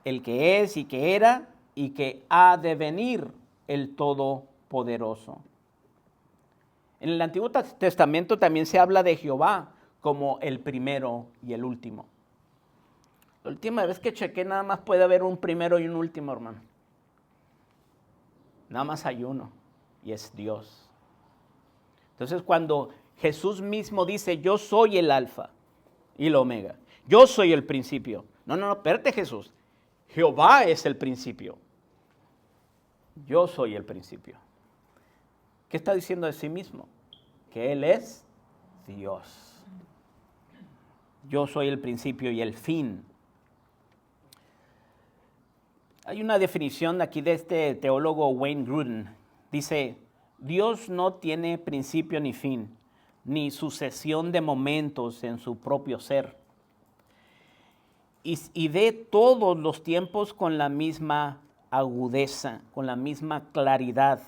el que es y que era y que ha de venir, el Todopoderoso. poderoso. En el Antiguo Testamento también se habla de Jehová como el primero y el último. La última vez que chequé, nada más puede haber un primero y un último, hermano. Nada más hay uno, y es Dios. Entonces, cuando Jesús mismo dice, yo soy el alfa y el omega, yo soy el principio. No, espérate, Jesús. Jehová es el principio. Yo soy el principio. ¿Qué está diciendo de sí mismo? Que Él es Dios. Yo soy el principio y el fin. Hay una definición aquí de este teólogo Wayne Grudem. Dice, Dios no tiene principio ni fin, ni sucesión de momentos en su propio ser. Y ve todos los tiempos con la misma agudeza, con la misma claridad.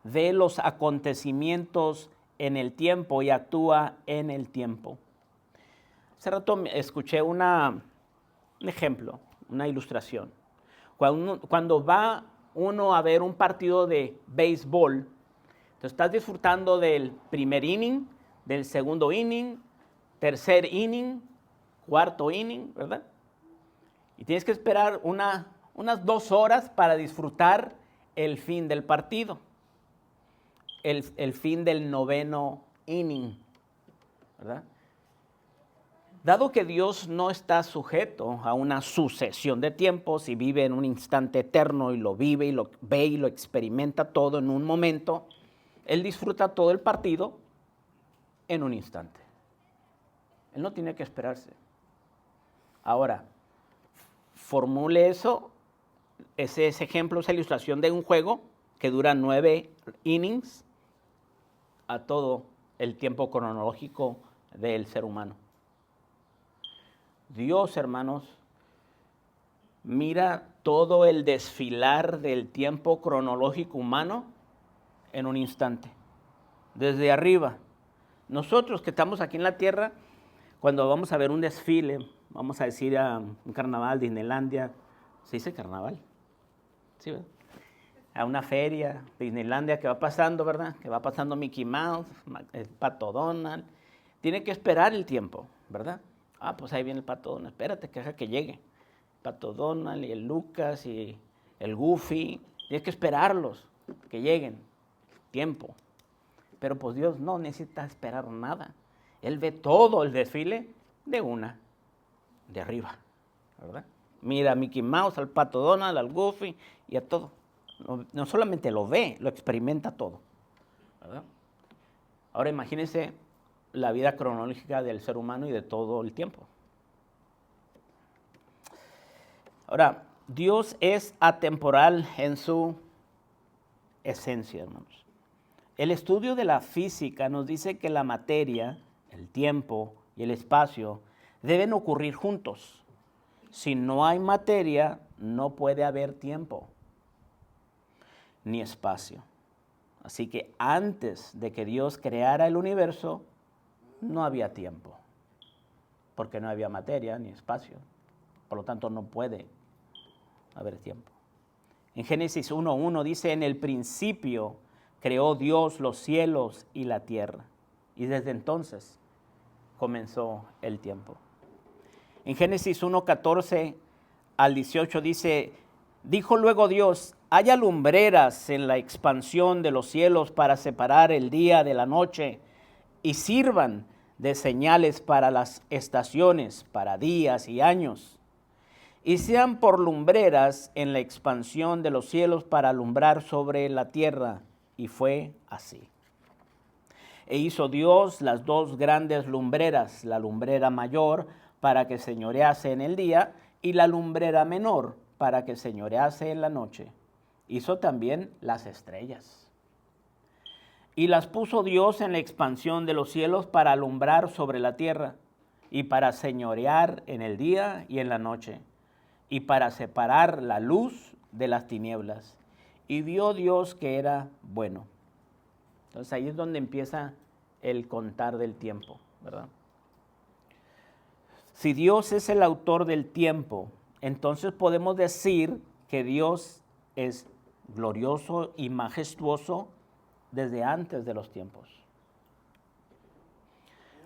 Ve los acontecimientos en el tiempo y actúa en el tiempo. Hace rato escuché un ejemplo, una ilustración. Cuando va uno a ver un partido de béisbol, tú estás disfrutando del primer inning, del segundo inning, tercer inning, cuarto inning, ¿verdad? Y tienes que esperar unas 2 horas para disfrutar el fin del partido, el fin del 9º inning, ¿verdad? Dado que Dios no está sujeto a una sucesión de tiempos y vive en un instante eterno y lo vive y lo ve y lo experimenta todo en un momento, Él disfruta todo el partido en un instante. Él no tiene que esperarse. Ahora, formule eso, ese ejemplo, esa ilustración de un juego que dura 9 innings a todo el tiempo cronológico del ser humano. Dios, hermanos, mira todo el desfilar del tiempo cronológico humano en un instante, desde arriba. Nosotros que estamos aquí en la tierra, cuando vamos a ver un desfile, vamos a decir a un carnaval, Disneylandia, ¿se dice carnaval? Sí, ¿verdad? A una feria, Disneylandia que va pasando, ¿verdad? Que va pasando Mickey Mouse, el Pato Donald. Tiene que esperar el tiempo, ¿verdad? Pues ahí viene el Pato Donald, espérate que deja que llegue. Pato Donald y el Lucas y el Goofy, tienes que esperarlos, que lleguen, tiempo. Pero pues Dios no necesita esperar nada. Él ve todo el desfile de arriba, ¿verdad? Mira a Mickey Mouse, al Pato Donald, al Goofy y a todo. No solamente lo ve, lo experimenta todo, ¿verdad? Ahora imagínense la vida cronológica del ser humano y de todo el tiempo. Ahora, Dios es atemporal en su esencia, hermanos. El estudio de la física nos dice que la materia, el tiempo y el espacio deben ocurrir juntos. Si no hay materia, no puede haber tiempo ni espacio. Así que antes de que Dios creara el universo, no había tiempo, porque no había materia ni espacio. Por lo tanto, no puede haber tiempo. En Génesis 1:1 dice, en el principio creó Dios los cielos y la tierra. Y desde entonces comenzó el tiempo. En Génesis 1:14 al 18 dice, dijo luego Dios, haya lumbreras en la expansión de los cielos para separar el día de la noche y sirvan de señales para las estaciones, para días y años, y sean por lumbreras en la expansión de los cielos para alumbrar sobre la tierra. Y fue así. E hizo Dios las 2 grandes lumbreras, la lumbrera mayor para que señorease en el día y la lumbrera menor para que señorease en la noche. Hizo también las estrellas. Y las puso Dios en la expansión de los cielos para alumbrar sobre la tierra y para señorear en el día y en la noche y para separar la luz de las tinieblas. Y vio Dios que era bueno. Entonces ahí es donde empieza el contar del tiempo, ¿verdad? Si Dios es el autor del tiempo, entonces podemos decir que Dios es glorioso y majestuoso desde antes de los tiempos.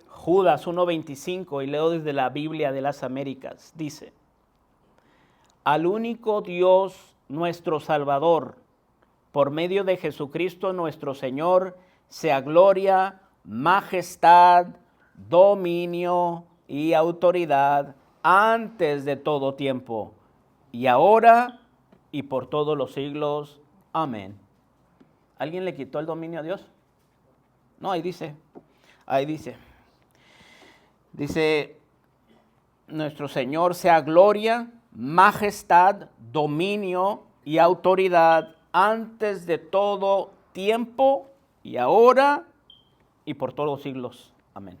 Judas 1:25, y leo desde la Biblia de las Américas, dice: al único Dios nuestro Salvador, por medio de Jesucristo nuestro Señor, sea gloria, majestad, dominio y autoridad antes de todo tiempo, y ahora y por todos los siglos. Amén. ¿Alguien le quitó el dominio a Dios? No, ahí dice. Dice, nuestro Señor sea gloria, majestad, dominio y autoridad antes de todo tiempo y ahora y por todos los siglos. Amén.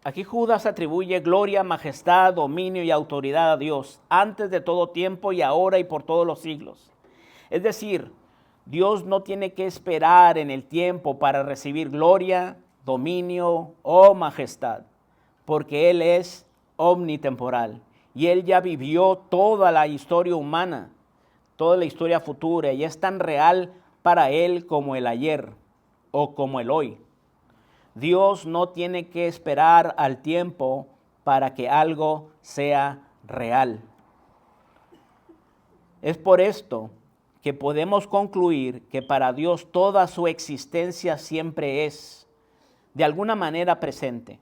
Aquí Judas atribuye gloria, majestad, dominio y autoridad a Dios antes de todo tiempo y ahora y por todos los siglos. Es decir, Dios no tiene que esperar en el tiempo para recibir gloria, dominio o majestad, porque Él es omnitemporal y Él ya vivió toda la historia humana, toda la historia futura, y es tan real para Él como el ayer o como el hoy. Dios no tiene que esperar al tiempo para que algo sea real. Es por esto que podemos concluir que para Dios toda su existencia siempre es, de alguna manera, presente.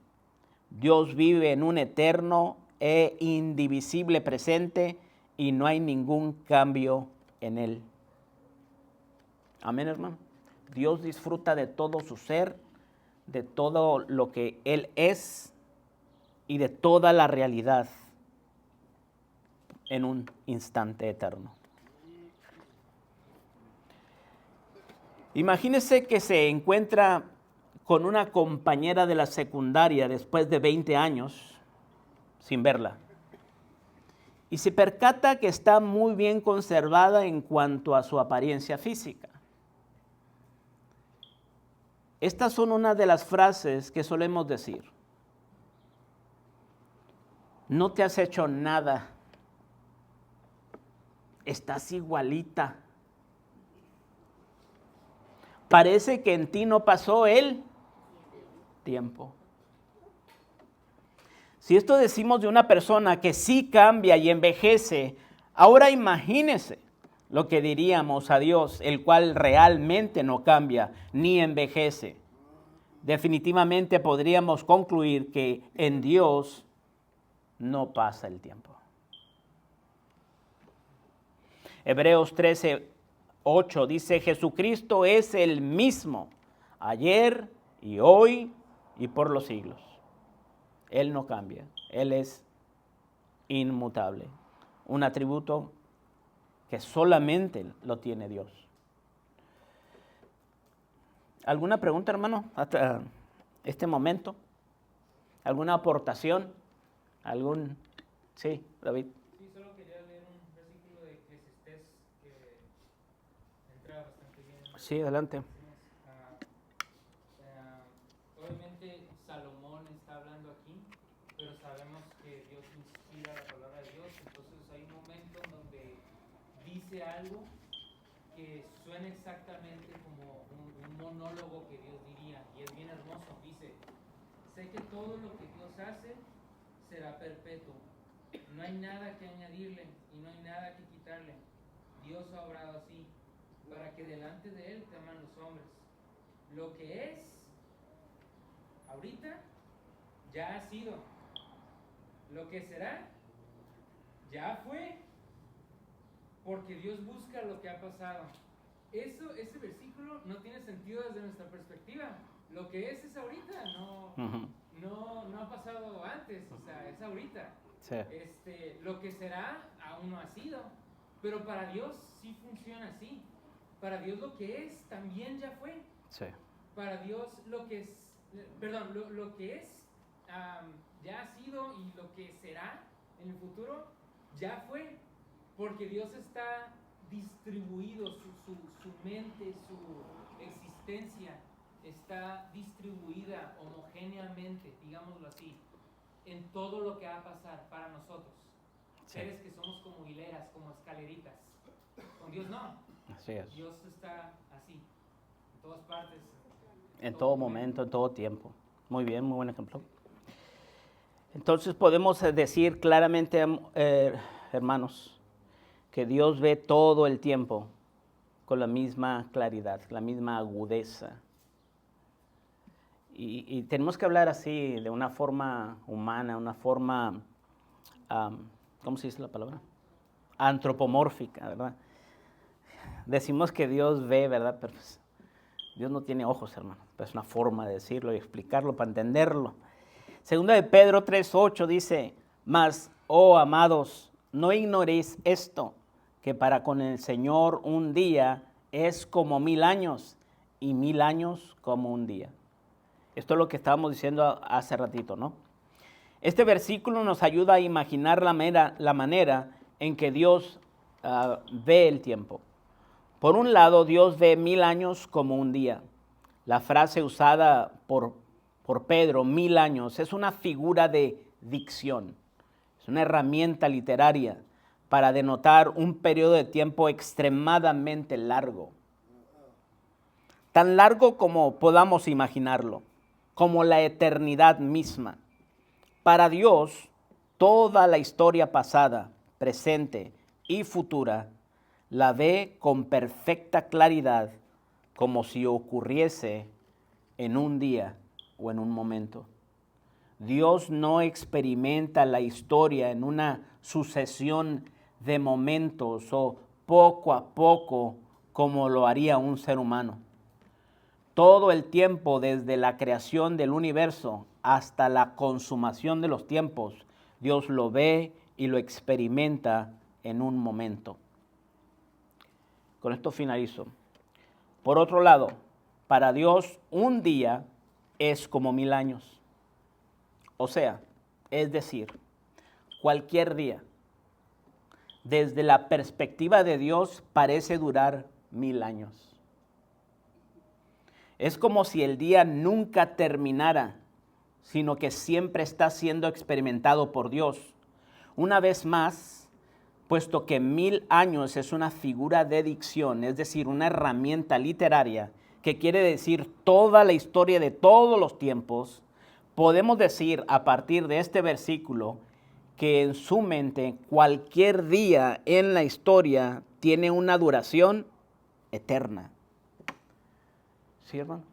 Dios vive en un eterno e indivisible presente y no hay ningún cambio en Él. Amén, hermano. Dios disfruta de todo su ser, de todo lo que Él es y de toda la realidad en un instante eterno. Imagínese que se encuentra con una compañera de la secundaria después de 20 años sin verla. Y se percata que está muy bien conservada en cuanto a su apariencia física. Estas son una de las frases que solemos decir. No te has hecho nada. Estás igualita. Parece que en ti no pasó el tiempo. Si esto decimos de una persona que sí cambia y envejece, ahora imagínese lo que diríamos a Dios, el cual realmente no cambia ni envejece. Definitivamente podríamos concluir que en Dios no pasa el tiempo. Hebreos 13:8 dice: Jesucristo es el mismo ayer y hoy y por los siglos. Él no cambia, Él es inmutable. Un atributo que solamente lo tiene Dios. ¿Alguna pregunta, hermano, hasta este momento? ¿Alguna aportación? Sí, David. Sí, solo quería leer un versículo de Eclesiastés que entra bastante bien. Sí, adelante. Obviamente Salomón está hablando aquí, pero sabemos que Dios inspira la palabra de Dios, entonces hay un momento en donde dice algo que suena exactamente como un monólogo que Dios diría, y es bien hermoso. Dice: sé que todo lo que Dios hace será perpetuo, no hay nada que añadirle y no hay nada que quitarle. Dios ha obrado así, para que delante de Él teman los hombres. Lo que es ahorita ya ha sido, lo que será ya fue, porque Dios busca lo que ha pasado. Ese versículo no tiene sentido desde nuestra perspectiva. Lo que es ahorita, no ha pasado antes, o sea, es ahorita. Sí. Lo que será aún no ha sido, pero para Dios sí funciona así. Para Dios lo que es también ya fue. Sí. Para Dios lo que es, lo que es ya ha sido, y lo que será en el futuro ya fue, porque Dios está distribuido, su mente, su existencia está distribuida homogéneamente, digámoslo así, en todo lo que va a pasar para nosotros. Sí. Seres que somos como hileras, como escaleritas. Con Dios no. Así es. Dios está así, en todas partes. En todo momento, en todo tiempo. Muy bien, muy buen ejemplo. Entonces podemos decir claramente, hermanos, que Dios ve todo el tiempo con la misma claridad, la misma agudeza. Y tenemos que hablar así, de una forma humana, una forma, ¿cómo se dice la palabra? Antropomórfica, ¿verdad? Decimos que Dios ve, ¿verdad? Pero pues, Dios no tiene ojos, hermano. Pero es una forma de decirlo y explicarlo para entenderlo. Segunda de Pedro 3:8 dice, mas, oh amados, no ignoréis esto, que para con el Señor un día es como 1000 años y 1000 años como un día. Esto es lo que estábamos diciendo hace ratito, ¿no? Este versículo nos ayuda a imaginar la manera en que Dios ve el tiempo. Por un lado, Dios ve 1000 años como un día. La frase usada por Pedro, 1000 años, es una figura de dicción. Es una herramienta literaria para denotar un periodo de tiempo extremadamente largo. Tan largo como podamos imaginarlo, como la eternidad misma. Para Dios, toda la historia pasada, presente y futura la ve con perfecta claridad, como si ocurriese en un día o en un momento. Dios no experimenta la historia en una sucesión de momentos o poco a poco como lo haría un ser humano. Todo el tiempo, desde la creación del universo hasta la consumación de los tiempos, Dios lo ve y lo experimenta en un momento. Con esto finalizo. Por otro lado, para Dios un día es como 1000 años. O sea, es decir, cualquier día, desde la perspectiva de Dios, parece durar 1000 años. Es como si el día nunca terminara, sino que siempre está siendo experimentado por Dios. Una vez más, puesto que 1000 años es una figura de dicción, es decir, una herramienta literaria que quiere decir toda la historia de todos los tiempos, podemos decir a partir de este versículo que en su mente cualquier día en la historia tiene una duración eterna. ¿Sí, hermano?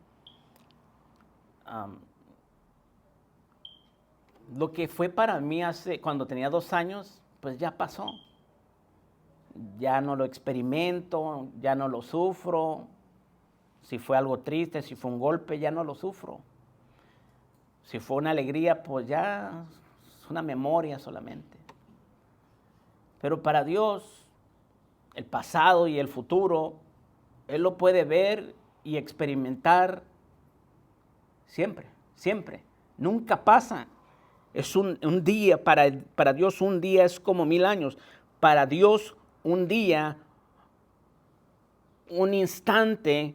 Lo que fue para mí cuando tenía 2 años, pues ya pasó. Ya no lo experimento, ya no lo sufro. Si fue algo triste, si fue un golpe, ya no lo sufro. Si fue una alegría, pues ya es una memoria solamente. Pero para Dios, el pasado y el futuro, Él lo puede ver y experimentar siempre, siempre. Nunca pasa. Es un día, para Dios un día es como 1000 años. Para Dios un día, un instante,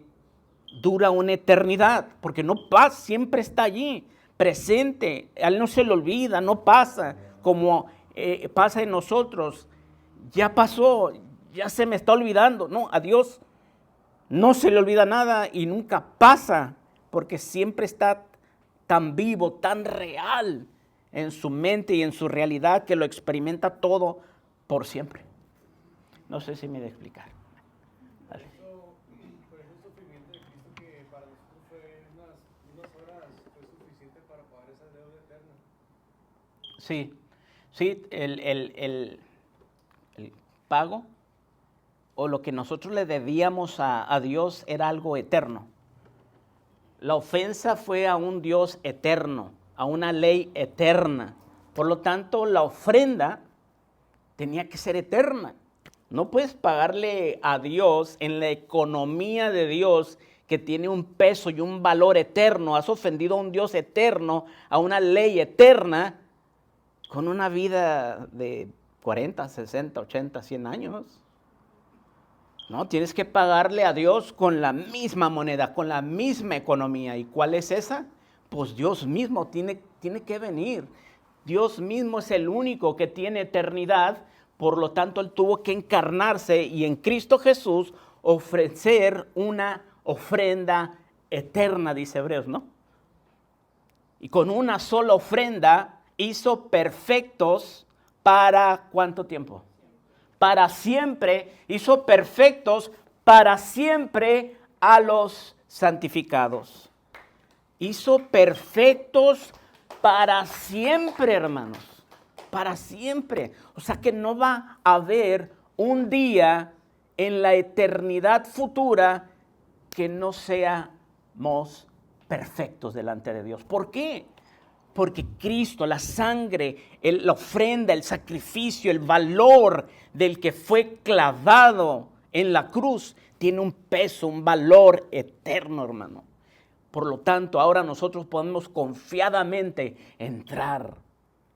dura una eternidad, porque no pasa, siempre está allí, presente. A Él no se le olvida, no pasa como pasa en nosotros. Ya pasó, ya se me está olvidando. No, a Dios no se le olvida nada y nunca pasa, porque siempre está tan vivo, tan real en su mente y en su realidad que lo experimenta todo por siempre. No sé si me voy a explicar. Por eso el sufrimiento de Cristo, que para nosotros fue unas horas, fue suficiente para pagar esa deuda eterna. Sí, el pago o lo que nosotros le debíamos a Dios era algo eterno. La ofensa fue a un Dios eterno, a una ley eterna. Por lo tanto, la ofrenda tenía que ser eterna. No puedes pagarle a Dios en la economía de Dios, que tiene un peso y un valor eterno. Has ofendido a un Dios eterno, a una ley eterna, con una vida de 40, 60, 80, 100 años. No, tienes que pagarle a Dios con la misma moneda, con la misma economía. ¿Y cuál es esa? Pues Dios mismo tiene que venir. Dios mismo es el único que tiene eternidad. Por lo tanto, Él tuvo que encarnarse y en Cristo Jesús ofrecer una ofrenda eterna, dice Hebreos, ¿no? Y con una sola ofrenda hizo perfectos para ¿cuánto tiempo? Para siempre, hizo perfectos para siempre a los santificados. Hizo perfectos para siempre, hermanos. Para siempre. O sea que no va a haber un día en la eternidad futura que no seamos perfectos delante de Dios. ¿Por qué? Porque Cristo, la sangre, la ofrenda, el sacrificio, el valor del que fue clavado en la cruz, tiene un peso, un valor eterno, hermano. Por lo tanto, ahora nosotros podemos confiadamente entrar.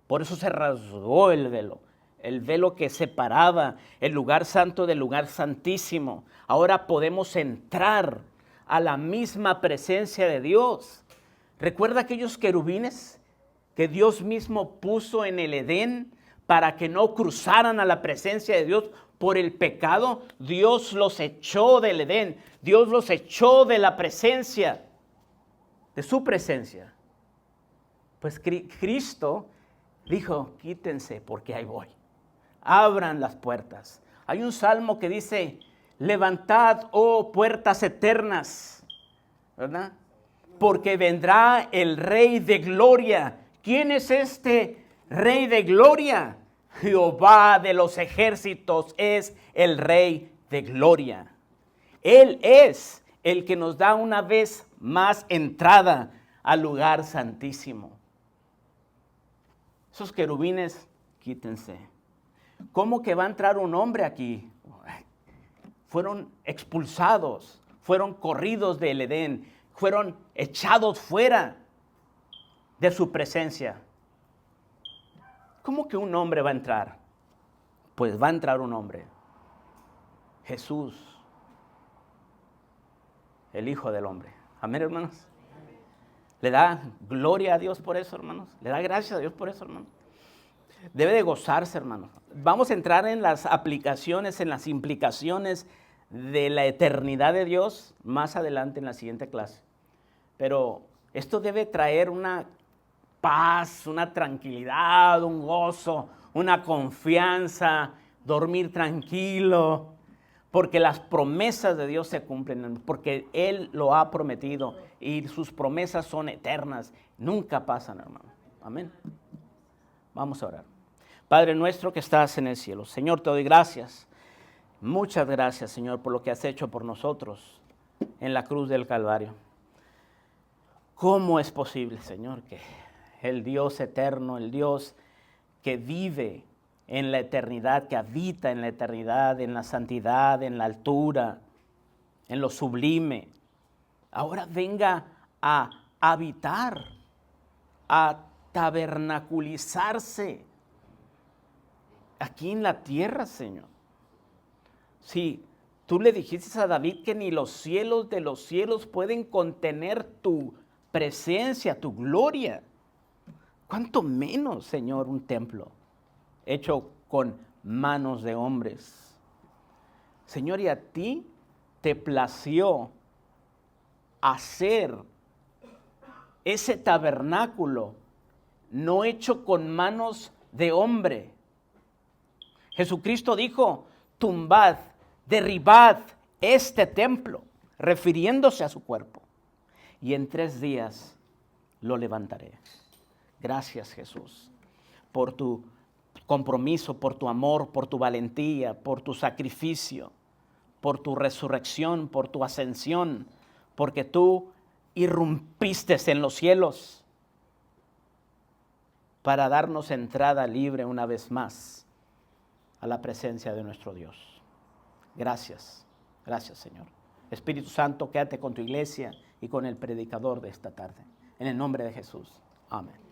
Por eso se rasgó el velo que separaba el lugar santo del lugar santísimo. Ahora podemos entrar a la misma presencia de Dios. ¿Recuerda aquellos querubines que Dios mismo puso en el Edén para que no cruzaran a la presencia de Dios por el pecado? Dios los echó del Edén, Dios los echó de la presencia, de su presencia. Pues Cristo dijo, quítense porque ahí voy. Abran las puertas. Hay un salmo que dice, levantad, oh puertas eternas, ¿verdad? Porque vendrá el Rey de Gloria. ¿Quién es este Rey de Gloria? Jehová de los ejércitos es el Rey de Gloria. Él es el que nos da una vez más entrada al lugar santísimo. Esos querubines, quítense. ¿Cómo que va a entrar un hombre aquí? Fueron expulsados, fueron corridos del Edén, fueron echados fuera de su presencia. ¿Cómo que un hombre va a entrar? Pues va a entrar un hombre. Jesús, el Hijo del Hombre. Amén, hermanos. ¿Le da gloria a Dios por eso, hermanos? ¿Le da gracias a Dios por eso, hermanos? Debe de gozarse, hermanos. Vamos a entrar en las aplicaciones, en las implicaciones de la eternidad de Dios más adelante en la siguiente clase. Pero esto debe traer una paz, una tranquilidad, un gozo, una confianza, dormir tranquilo, porque las promesas de Dios se cumplen, porque Él lo ha prometido y sus promesas son eternas, nunca pasan, hermano. Amén. Vamos a orar. Padre nuestro que estás en el cielo, Señor, te doy gracias. Muchas gracias, Señor, por lo que has hecho por nosotros en la cruz del Calvario. ¿Cómo es posible, Señor, que el Dios eterno, el Dios que vive en la eternidad, que habita en la eternidad, en la santidad, en la altura, en lo sublime, ahora venga a habitar, a tabernaculizarse aquí en la tierra, Señor? Sí, tú le dijiste a David que ni los cielos de los cielos pueden contener tu presencia, tu gloria. ¿Cuánto menos, Señor, un templo hecho con manos de hombres? Señor, y a ti te plació hacer ese tabernáculo no hecho con manos de hombre. Jesucristo dijo, tumbad, derribad este templo, refiriéndose a su cuerpo, y en 3 días lo levantaré. Gracias, Jesús, por tu compromiso, por tu amor, por tu valentía, por tu sacrificio, por tu resurrección, por tu ascensión, porque tú irrumpiste en los cielos para darnos entrada libre una vez más a la presencia de nuestro Dios. Gracias, gracias, Señor. Espíritu Santo, quédate con tu iglesia y con el predicador de esta tarde. En el nombre de Jesús. Amén.